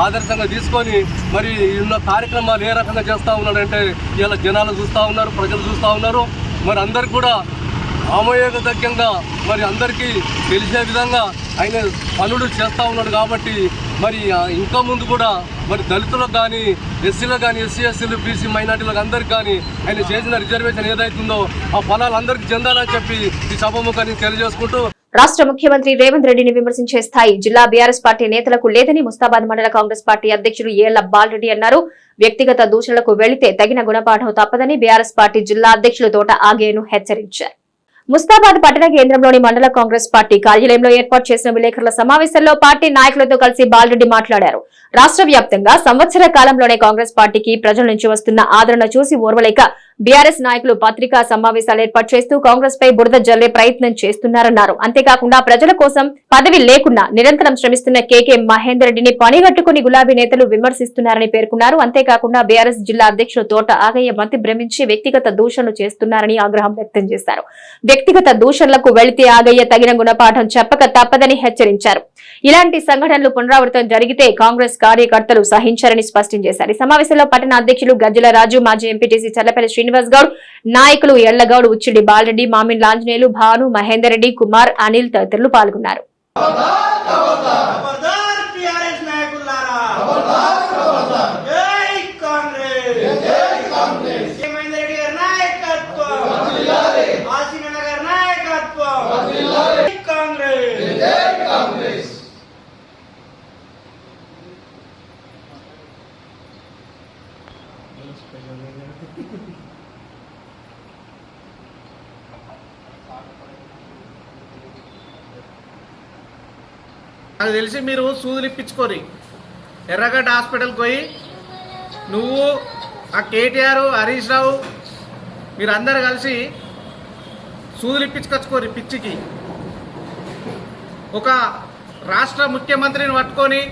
ఆదర్శంగా తీసుకొని మరి ఉన్న కార్యక్రమాలు ఏ రకంగా చేస్తూ ఉన్నాడంటే ఇవాళ జనాలు చూస్తూ ఉన్నారు, ప్రజలు చూస్తూ ఉన్నారు. మరి అందరికి కూడా ఆమోదయోగ్యంగా మరి అందరికీ తెలిసే విధంగా ఆయన పనులు చేస్తూ ఉన్నాడు. కాబట్టి మరి ఇంకా ముందు కూడా మరి దళితులకు కానీ, ఎస్సీలకు కానీ, ఎస్సీలు, బీసీ మైనార్టీలకు అందరికి కానీ ఆయన చేసిన రిజర్వేషన్ ఏదైతుందో ఆ ఫలాలు అందరికీ చెందాలని చెప్పి ఈ సభాముఖాన్ని తెలియజేసుకుంటూ రాష్ట్ర ముఖ్యమంత్రి రేవంత్ రెడ్డిని విమర్శించే స్థాయి జిల్లా బీఆర్ఎస్ పార్టీ నేతలకు లేదని ముస్తాబాద్ మండల కాంగ్రెస్ పార్టీ అధ్యక్షుడు ఏళ్ల బాలరెడ్డి అన్నారు. వ్యక్తిగత దూషణలకు వెళితే తగిన గుణపాఠం తప్పదని బీఆర్ఎస్ పార్టీ జిల్లా అధ్యక్షులు తోట ఆగేను హెచ్చరించారు. ముస్తాబాద్ పట్టణ కేంద్రంలోని మండల కాంగ్రెస్ పార్టీ కార్యాలయంలో ఏర్పాటు చేసిన విలేకరుల సమావేశంలో పార్టీ నాయకులతో కలిసి బాలరెడ్డి మాట్లాడారు. రాష్ట్ర వ్యాప్తంగా సంవత్సర కాలంలోనే కాంగ్రెస్ పార్టీకి ప్రజల నుంచి వస్తున్న ఆదరణ చూసి ఓర్వలేక బీఆర్ఎస్ నాయకులు పత్రికా సమావేశాలు ఏర్పాటు చేస్తూ కాంగ్రెస్ పై బురద జల్లే ప్రయత్నం చేస్తున్నారన్నారు. అంతేకాకుండా ప్రజల కోసం పదవి లేకున్నా నిరంతరం శ్రమిస్తున్న కేకే మహేందర్ రెడ్డిని పనిగట్టుకుని గులాబీ నేతలు విమర్శిస్తున్నారని పేర్కొన్నారు. అంతేకాకుండా బీఆర్ఎస్ జిల్లా అధ్యక్షులు తోట ఆగయ్య మతి భ్రమించి వ్యక్తిగత దూషణలు చేస్తున్నారని ఆగ్రహం వ్యక్తం చేశారు. వ్యక్తిగత దూషణలకు వెళితే ఆగయ్య తగిన గుణపాఠం చెప్పక తప్పదని హెచ్చరించారు. ఇలాంటి సంఘటనలు పునరావృతం జరిగితే కాంగ్రెస్ కార్యకర్తలు సహించారని స్పష్టం చేశారు. ఈ సమావేశంలో పట్టణ అధ్యక్షులు గజ్జల రాజు, మాజీ ఎంపీటీసీ చల్లపల్లి శ్రీనివాస్ గౌడ్, నాయకులు ఎళ్లగౌడ్, ఉచ్చిడి బాలరెడ్డి, మామిన్ లాంజనేయులు, భాను, మహేందర్ రెడ్డి, కుమార్, అనిల్ తదితరులు పాల్గొన్నారు. నాకు తెలిసి మీరు సూదులు ఇప్పించుకోరి. ఎర్రగడ్డ హాస్పిటల్కి పోయి నువ్వు ఆ కేటీఆర్, హరీష్ రావు మీరు అందరు కలిసి సూదులు ఇప్పించుకొచ్చుకోరి. పిచ్చికి ఒక రాష్ట్ర ముఖ్యమంత్రిని పట్టుకొని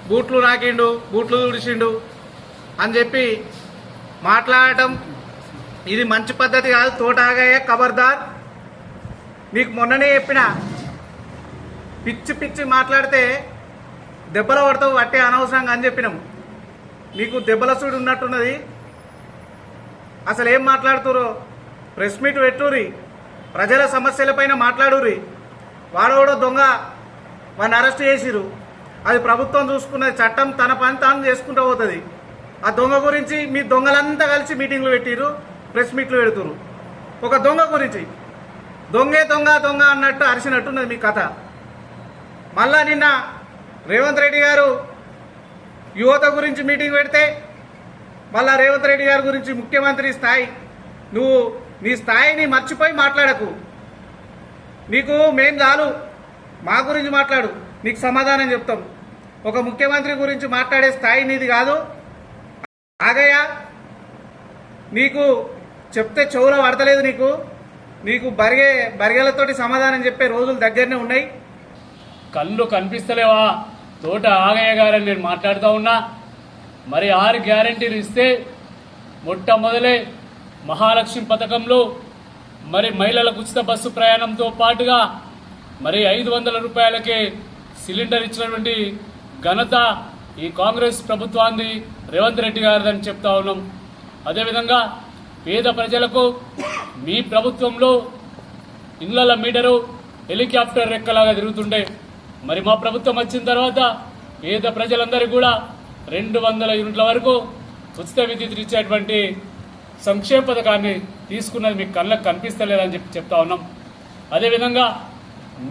బూట్లు నాకిండు, బూట్లు తుడిచిండు అని చెప్పి మాట్లాడటం ఇది మంచి పద్ధతి కాదు. తోటాగాయ ఖబర్దార్. నీకు మొన్ననే చెప్పిన పిచ్చి పిచ్చి మాట్లాడితే దెబ్బలు పడతావు, అట్టే అనవసరంగా అని చెప్పినాము. నీకు దెబ్బల సూడి ఉన్నట్టున్నది. అసలు ఏం మాట్లాడుతురో ప్రెస్ మీట్ పెట్టుర్రి, ప్రజల సమస్యలపైన మాట్లాడుర్రి. వాడోడో దొంగ, వాడిని అరెస్ట్ చేసిరు. అది ప్రభుత్వం చూసుకున్నది, చట్టం తన పని తాను చేసుకుంటూ పోతుంది. ఆ దొంగ గురించి మీ దొంగలంతా కలిసి మీటింగ్లు పెట్టిరు, ప్రెస్ మీట్లు పెడుతురు. ఒక దొంగ గురించి దొంగే దొంగ దొంగ అన్నట్టు అరిచినట్టున్నది మీ కథ. మళ్ళా నిన్న రేవంత్ రెడ్డి గారు యువత గురించి మీటింగ్ పెడితే మళ్ళా రేవంత్ రెడ్డి గారి గురించి ముఖ్యమంత్రి స్థాయి, నువ్వు నీ స్థాయిని మర్చిపోయి మాట్లాడకు. నీకు మేం చాలు, మా గురించి మాట్లాడు, నీకు సమాధానం చెప్తాం. ఒక ముఖ్యమంత్రి గురించి మాట్లాడే స్థాయి నీది కాదు. ఆగయ్యా, నీకు చెప్తే చెవులో పడతలేదు. నీకు బరిగేలతోటి సమాధానం చెప్పే రోజులు దగ్గరనే ఉన్నాయి. కళ్ళు కనిపిస్తలేవా తోట ఆగయ్య గారని నేను మాట్లాడుతూ ఉన్నా. మరి 6 గ్యారంటీలు ఇస్తే మొట్టమొదలే మహాలక్ష్మి పథకంలో మరి మహిళలకు ఉచిత బస్సు ప్రయాణంతో పాటుగా మరి 500 రూపాయలకే సిలిండర్ ఇచ్చినటువంటి ఘనత ఈ కాంగ్రెస్ ప్రభుత్వాన్ని రేవంత్ రెడ్డి గారిదని చెప్తా ఉన్నాం. అదేవిధంగా పేద ప్రజలకు మీ ప్రభుత్వంలో ఇళ్ల మీటరు హెలికాప్టర్ రెక్కలాగా తిరుగుతుండే. మరి మా ప్రభుత్వం వచ్చిన తర్వాత పేద ప్రజలందరికీ కూడా 200 యూనిట్ల వరకు ఉచిత విద్యుత్ ఇచ్చేటువంటి సంక్షేమ పథకాన్ని తీసుకున్నది మీకు కళ్ళకు కనిపిస్తలేదని చెప్తా ఉన్నాం. అదేవిధంగా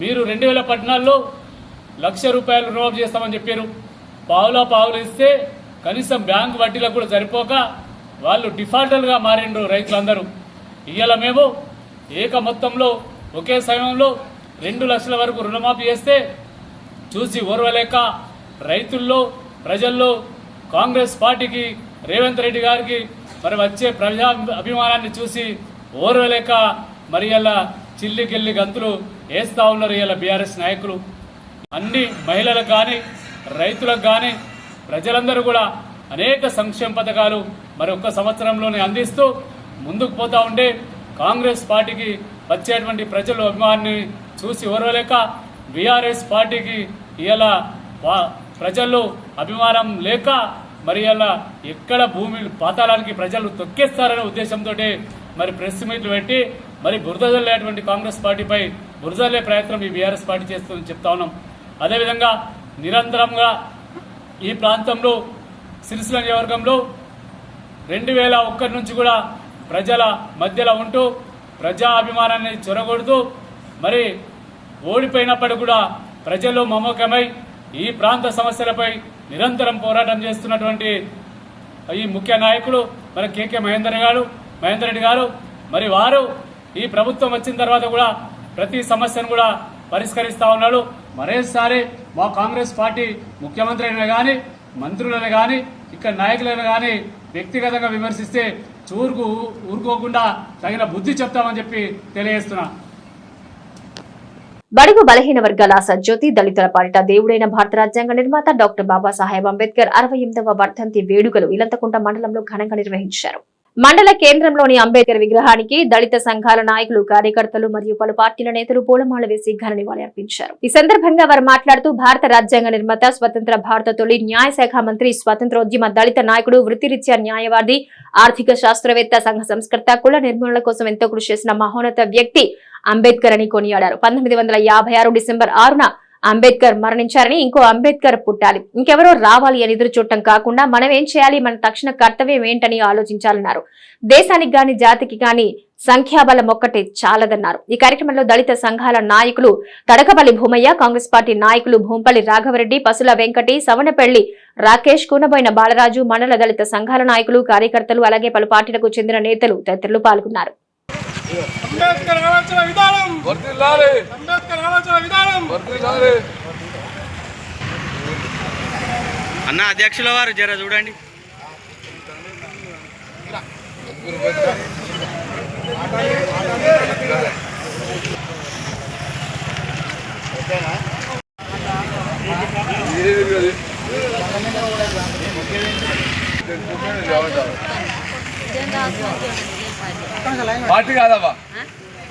మీరు 2014లో ₹1,00,000 రుణమాఫీ చేస్తామని చెప్పారు. పావులు ఇస్తే కనీసం బ్యాంకు వడ్డీలకు కూడా సరిపోక వాళ్ళు డిఫాల్టర్లుగా మారిండ్రు రైతులందరూ. ఇవాళ మేము ఏక మొత్తంలో ఒకే సమయంలో 2 లక్షల వరకు రుణమాఫీ చేస్తే చూసి ఓర్వలేక రైతుల్లో ప్రజల్లో కాంగ్రెస్ పార్టీకి రేవంత్ రెడ్డి గారికి మరి వచ్చే ప్రజా అభిమానాన్ని చూసి ఓర్వలేక మరి ఇలా చిల్లికెళ్ళి గంతులు వేస్తూ ఉన్నారు ఇలా బీఆర్ఎస్ నాయకులు. అన్ని మహిళలకు కానీ రైతులకు కానీ ప్రజలందరూ కూడా అనేక సంక్షేమ పథకాలు మరి ఒక్క సంవత్సరంలోనే అందిస్తూ ముందుకు పోతూ ఉంటే కాంగ్రెస్ పార్టీకి వచ్చేటువంటి ప్రజల అభిమానాన్ని చూసి ఓర్వలేక బీఆర్ఎస్ పార్టీకి ఇలా ప్రజల్లో అభిమానం లేక మరి అలా ఎక్కడ భూమి పాతాళానికి ప్రజలు తొక్కేస్తారనే ఉద్దేశంతో మరి ప్రెస్ మీట్లు పెట్టి మరి బురదజల్లేటువంటి కాంగ్రెస్ పార్టీపై బురదజల్లే ప్రయత్నం ఈ బీఆర్ఎస్ పార్టీ చేస్తుందని చెప్తా ఉన్నాం. అదేవిధంగా నిరంతరంగా ఈ ప్రాంతంలో సిరిసిల్ల నియోజకవర్గంలో 2001 నుంచి కూడా ప్రజల మధ్యలో ఉంటూ ప్రజా అభిమానాన్ని చొరగొడుతూ మరి ఓడిపోయినప్పటికీ కూడా ప్రజల్లో మమకమై ఈ ప్రాంత సమస్యలపై నిరంతరం పోరాటం చేస్తున్నటువంటి ఈ ముఖ్య నాయకుడు మరి కేకే మహేందర్ రెడ్డి గారు మరి వారు ఈ ప్రభుత్వం వచ్చిన తర్వాత కూడా ప్రతి సమస్యను కూడా పరిష్కరిస్తూ ఉన్నాడు. మరోసారి మా కాంగ్రెస్ పార్టీ ముఖ్యమంత్రి అయినా కానీ మంత్రులను కానీ ఇక్కడ నాయకులను కానీ వ్యక్తిగతంగా విమర్శిస్తే ఊరుకోకుండా తగిన బుద్ధి చెప్తామని చెప్పి తెలియజేస్తున్నా. బడుగు బలహీన వర్గాల సజ్జోతి దళితుల పాలిట దేవుడైన భారత రాజ్యాంగ నిర్మాత డాక్టర్ బాబాసాహెబ్ అంబేద్కర్ 68వ వర్ధంతి వేడుకలు ఇలంతకుంట మండలంలో ఘనంగా నిర్వహించారు. మండల కేంద్రంలోని అంబేద్కర్ విగ్రహానికి దళిత సంఘాల నాయకులు, కార్యకర్తలు మరియు పలు పార్టీల నేతలు పూలమాల వేసి ఘన నివాళి అర్పించారు. ఈ సందర్భంగా వారు మాట్లాడుతూ భారత రాజ్యాంగ నిర్మాత, స్వతంత్ర భారత తొలి న్యాయశాఖ మంత్రి, స్వతంత్రోద్యమ దళిత నాయకుడు, వృత్తిరీత్యా న్యాయవాది, ఆర్థిక శాస్త్రవేత్త, సంఘ సంస్కర్త, కుల నిర్మూలన కోసం ఎంతో కృషి చేసిన మహోన్నత వ్యక్తి అంబేద్కర్ అని కొనియాడారు. 1956 డిసెంబర్ 6న అంబేద్కర్ మరణించారని, ఇంకో అంబేద్కర్ పుట్టాలి, ఇంకెవరో రావాలి అని ఎదురు చూడటం కాకుండా మనం ఏం చేయాలి, మన తక్షణ కర్తవ్యం ఏంటని ఆలోచించాలన్నారు. దేశానికి గాని జాతికి గాని సంఖ్యాబలం ఒక్కటే చాలదన్నారు. ఈ కార్యక్రమంలో దళిత సంఘాల నాయకులు తడకపల్లి భూమయ్య, కాంగ్రెస్ పార్టీ నాయకులు భూంపల్లి రాఘవరెడ్డి, పసుల వెంకటి, సవనపల్లి రాకేష్, కూనబోయిన బాలరాజు, మండల దళిత సంఘాల నాయకులు, కార్యకర్తలు, అలాగే పలు పార్టీలకు చెందిన నేతలు తదితరులు పాల్గొన్నారు. అంబేద్కర్ ఆలోచన విధానం వర్ధిల్లాలి. అంబేద్కర్ ఆలోచన విధానం వర్ధిల్లాలి. అన్న అధ్యక్షుల వారు జర చూడండి. పార్టీ కాదమ్మా,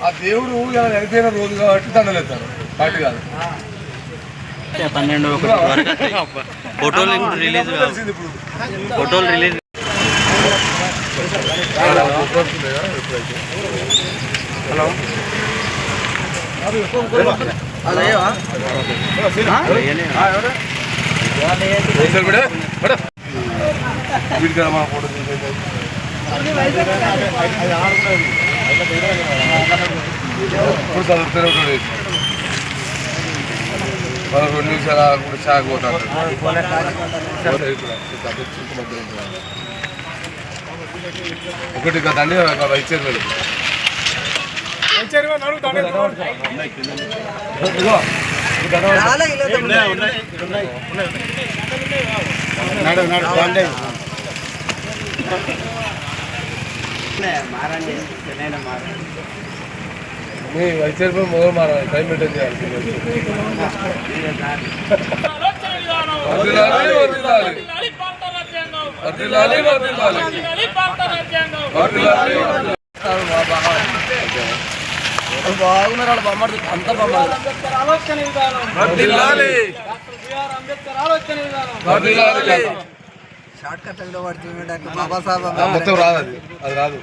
ఆ దేవుడు ఇలా చనిపోయిన రోజు కాబట్టి దండలేస్తారు. పార్టీ కాదు. 12 ఫోటోలు రిలీజ్ ఫోటోలు రిలీజ్ హలో ఎప్పుడు చదువుతూనే ఉంటుంది. మనం 2 నిమిషాలు కూడా షాక్ పోతాడు. ఒకటి కదండి వైస్ చైర్మన్ మీ వైస్ చైర్మన్ మొదలు మారాలి, టైం మెయింటైన్ చేయాలి. బాగున్నారు బొమ్మడు అంత బొమ్మలు షార్ట్ కట్ పడుతుంది డాక్టర్ బాబాసాహెబ్ మొత్తం రాదు, అది రాదు.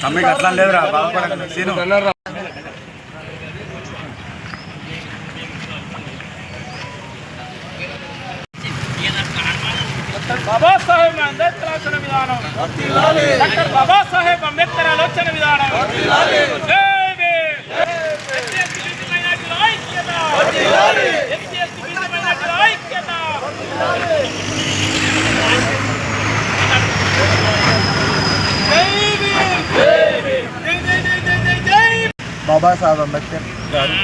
తమ్మికి అట్లా లేదురా బాగుపడకండి సీను బాబాసాహెబ్ అంబేద్కర్ ఆలోచన విధానం, డాక్టర్ బాబాసాహెబ్ అంబేద్కర్ ఆలోచన విధానం. బాబాసాహెబ్ అంబేద్కర్ గారు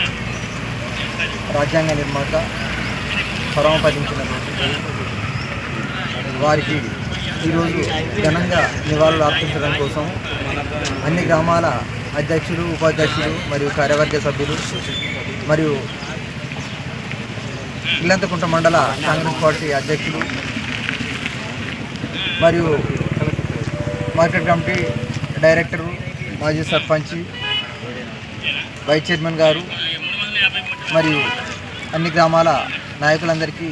రాజ్యాంగ నిర్మాత పరమపదించినటువంటి వారికి ఈరోజు ఘనంగా నివాళులు అర్పించడం కోసం అన్ని గ్రామాల అధ్యక్షులు, ఉపాధ్యక్షులు మరియు కార్యవర్గ సభ్యులు మరియు ఇల్లంతకుంట మండల కాంగ్రెస్ పార్టీ అధ్యక్షులు మరియు మార్కెట్ కమిటీ డైరెక్టరు, మాజీ సర్పంచ్, వైస్ చైర్మన్ గారు మరియు అన్ని గ్రామాల నాయకులందరికీ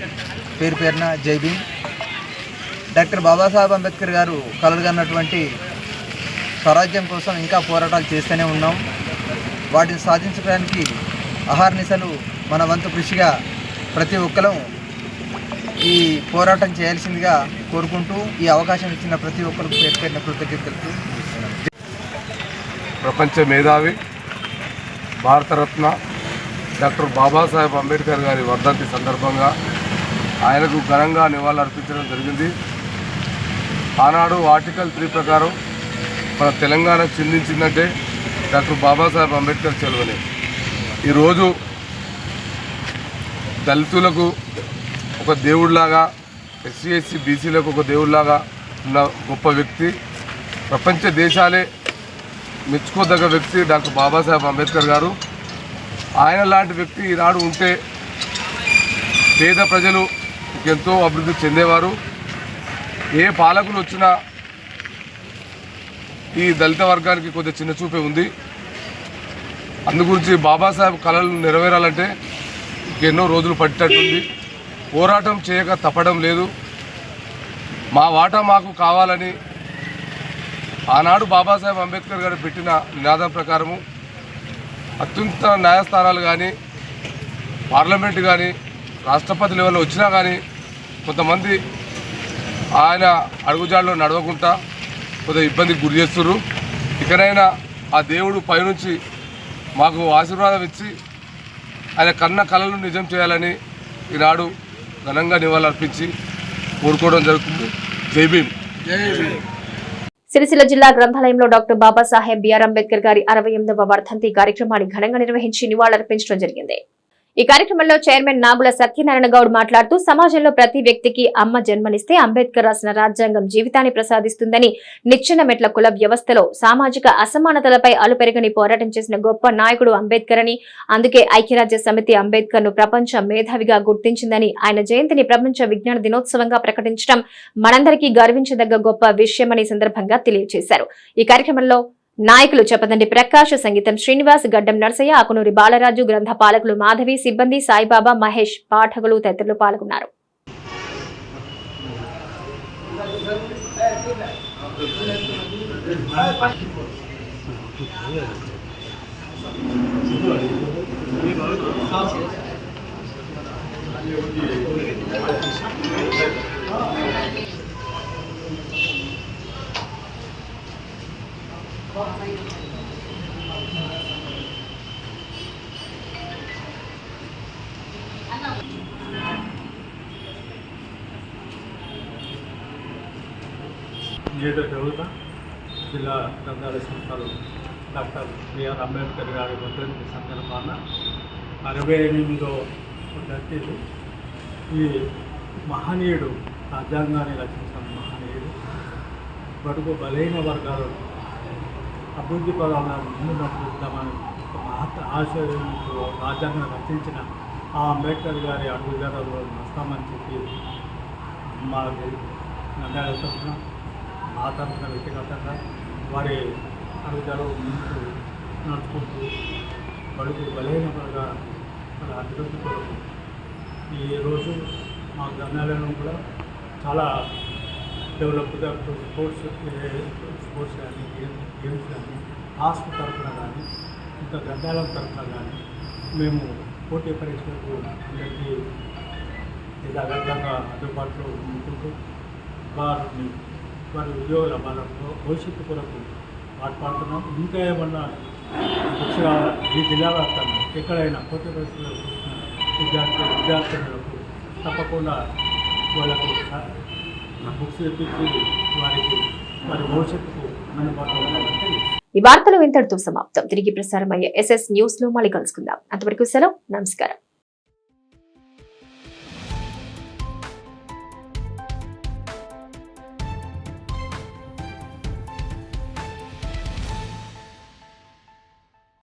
పేరు పేరున జై భీమ్. డాక్టర్ బాబాసాహెబ్ అంబేద్కర్ గారు కలలుగన్నటువంటి స్వరాజ్యం కోసం ఇంకా పోరాటాలు చేస్తూనే ఉన్నాం. వాటిని సాధించడానికి అహర్నిశలు మన వంతు కృషిగా ప్రతి ఒక్కరూ ఈ పోరాటం చేయాల్సిందిగా కోరుకుంటూ ఈ అవకాశం ఇచ్చిన ప్రతి ఒక్కరికి పేరు పేరున కృతజ్ఞతలు. ప్రపంచ మేధావి, భారతరత్న డాక్టర్ బాబాసాహెబ్ అంబేద్కర్ గారి వర్ధంతి సందర్భంగా ఆయనకు ఘనంగా నివాళులు అర్పించడం జరిగింది. ఆనాడు ఆర్టికల్ 3 ప్రకారం మన తెలంగాణకు చెందించిందంటే డాక్టర్ బాబాసాహెబ్ అంబేద్కర్ చెలువనే. ఈరోజు దళితులకు ఒక దేవుడిలాగా, ఎస్సీ ఎస్సీ బీసీలకు ఒక దేవుడిలాగా ఉన్న గొప్ప వ్యక్తి, ప్రపంచ దేశాలే మెచ్చుకోదగ్గ వ్యక్తి డాక్టర్ బాబాసాహెబ్ అంబేద్కర్ గారు. ఆయన లాంటి వ్యక్తి ఈనాడు ఉంటే పేద ప్రజలు ఎంతో అభివృద్ధి చెందేవారు. ఏ పాలకులు వచ్చినా ఈ దళిత వర్గానికి కొద్దిగా చిన్న చూపే ఉంది. అందుగురించి బాబాసాహెబ్ కళలు నెరవేరాలంటే ఎన్నో రోజులు పట్టేటట్టుంది. పోరాటం చేయక తప్పడం లేదు. మా వాటా మాకు కావాలని ఆనాడు బాబాసాహెబ్ అంబేద్కర్ గారు పెట్టిన నినాదం ప్రకారము అత్యున్నత న్యాయస్థానాలు కానీ, పార్లమెంటు కానీ, రాష్ట్రపతి లెవెల్లో వచ్చినా కానీ కొంతమంది ఆయన అడుగుజాడలో నడవకుండా కొద్దిగా ఇబ్బందికి గురి చేస్తున్నారు. ఇకనైనా ఆ దేవుడు పైనుంచి మాకు ఆశీర్వాదం ఇచ్చి ఆయన కన్న కళలను నిజం చేయాలని ఈనాడు ఘనంగా నివాళులు అర్పించి కోరుకోవడం జరుగుతుంది. జై భీమ్. సిరిసిల్ల జిల్లా గ్రంథాలయంలో డాక్టర్ బాబాసాహెబ్ బిఆర్ అంబేద్కర్ గారి 68వ వర్ధంతి కార్యక్రమాన్ని ఘనంగా నిర్వహించి నివాళులర్పించడం జరిగింది. ఈ కార్యక్రమంలో చైర్మన్ నాగుల సత్యనారాయణ గౌడ్ మాట్లాడుతూ సమాజంలో ప్రతి వ్యక్తికి అమ్మ జన్మనిస్తే అంబేద్కర్ రాసిన రాజ్యాంగం జీవితాన్ని ప్రసాదిస్తుందని, నిచ్చెన మెట్ల కుల వ్యవస్థలో సామాజిక అసమానతలపై అలుపెరగని పోరాటం చేసిన గొప్ప నాయకుడు అంబేద్కర్ అని, అందుకే ఐక్యరాజ్య సమితి అంబేద్కర్ ను ప్రపంచ మేధావిగా గుర్తించిందని, ఆయన జయంతిని ప్రపంచ విజ్ఞాన దినోత్సవంగా ప్రకటించడం మనందరికీ గర్వించదగ్గ గొప్ప విషయమని సందర్భంగా తెలియజేశారు. ఈ కార్యక్రమంలో నాయకులు చపదండి ప్రకాష్, సంగీతం శ్రీనివాస్, గడ్డం నర్సయ్య, ఆకునూరి బాలరాజు, గ్రంథ పాలకులు మాధవి, సిబ్బంది సాయిబాబా, మహేష్, పాఠకులు తదితరులు పాల్గొన్నారు. నియోజకవర్గ జిల్లా గ్రంథాలయ సంస్థలు డాక్టర్ బిఆర్ అంబేద్కర్ గారి వర్ధంతి సందర్భాన 68వ వర్ధంతి. ఈ మహనీయుడు రాజ్యాంగాన్ని రచించిన మహనీయుడు బడుగు బలైన వర్గాలు అభివృద్ధి పదాల ముందు నడుపుతామని మహత్ ఆశయంతో రాజ్యాంగం రచించిన ఆ అంబేద్కర్ గారి అడుగుజాడలో నస్తామని చెప్పి మా నంద్యాల తరఫున మా తరఫున వ్యక్తిగతంగా వారి అడుగుజాడలో ముందుకు నడుచుకుంటూ బడుగు బలైన వర్గాల అభివృద్ధి కొరకు ఈరోజు మా గ్రంథాలయం కూడా చాలా డెవలప్గా స్పోర్ట్స్ కానీ గేమ్స్ కానీ హాస్టల్ తరఫున కానీ ఇంకా గ్రంథాలయం తరఫున కానీ మేము పోటీ పరీక్షలకు అందరికీ యథావిధంగా అందుబాటులో ఉంటుంటూ వారి ఉద్యోగుల వాళ్ళ భవిష్యత్తు కొరకు పాటుపడుతున్నాం. ఇంకా ఏమన్నా ఈ జిల్లా వ్యాప్తంగా ఎక్కడైనా పోటీ పరీక్షలు విద్యార్థులకు తప్పకుండా వాళ్ళకు బుక్స్ తెప్పించి వారి భవిష్యత్తుకు అందుబాటులో ఉండాలంటే. ఈ వార్తలు ఇంతటితో సమాప్తం. తిరిగి ప్రసారం అయ్యే SS న్యూస్ లో మళ్ళీ కలుసుకుందాం. అంతవరకు సెలవు. నమస్కారం.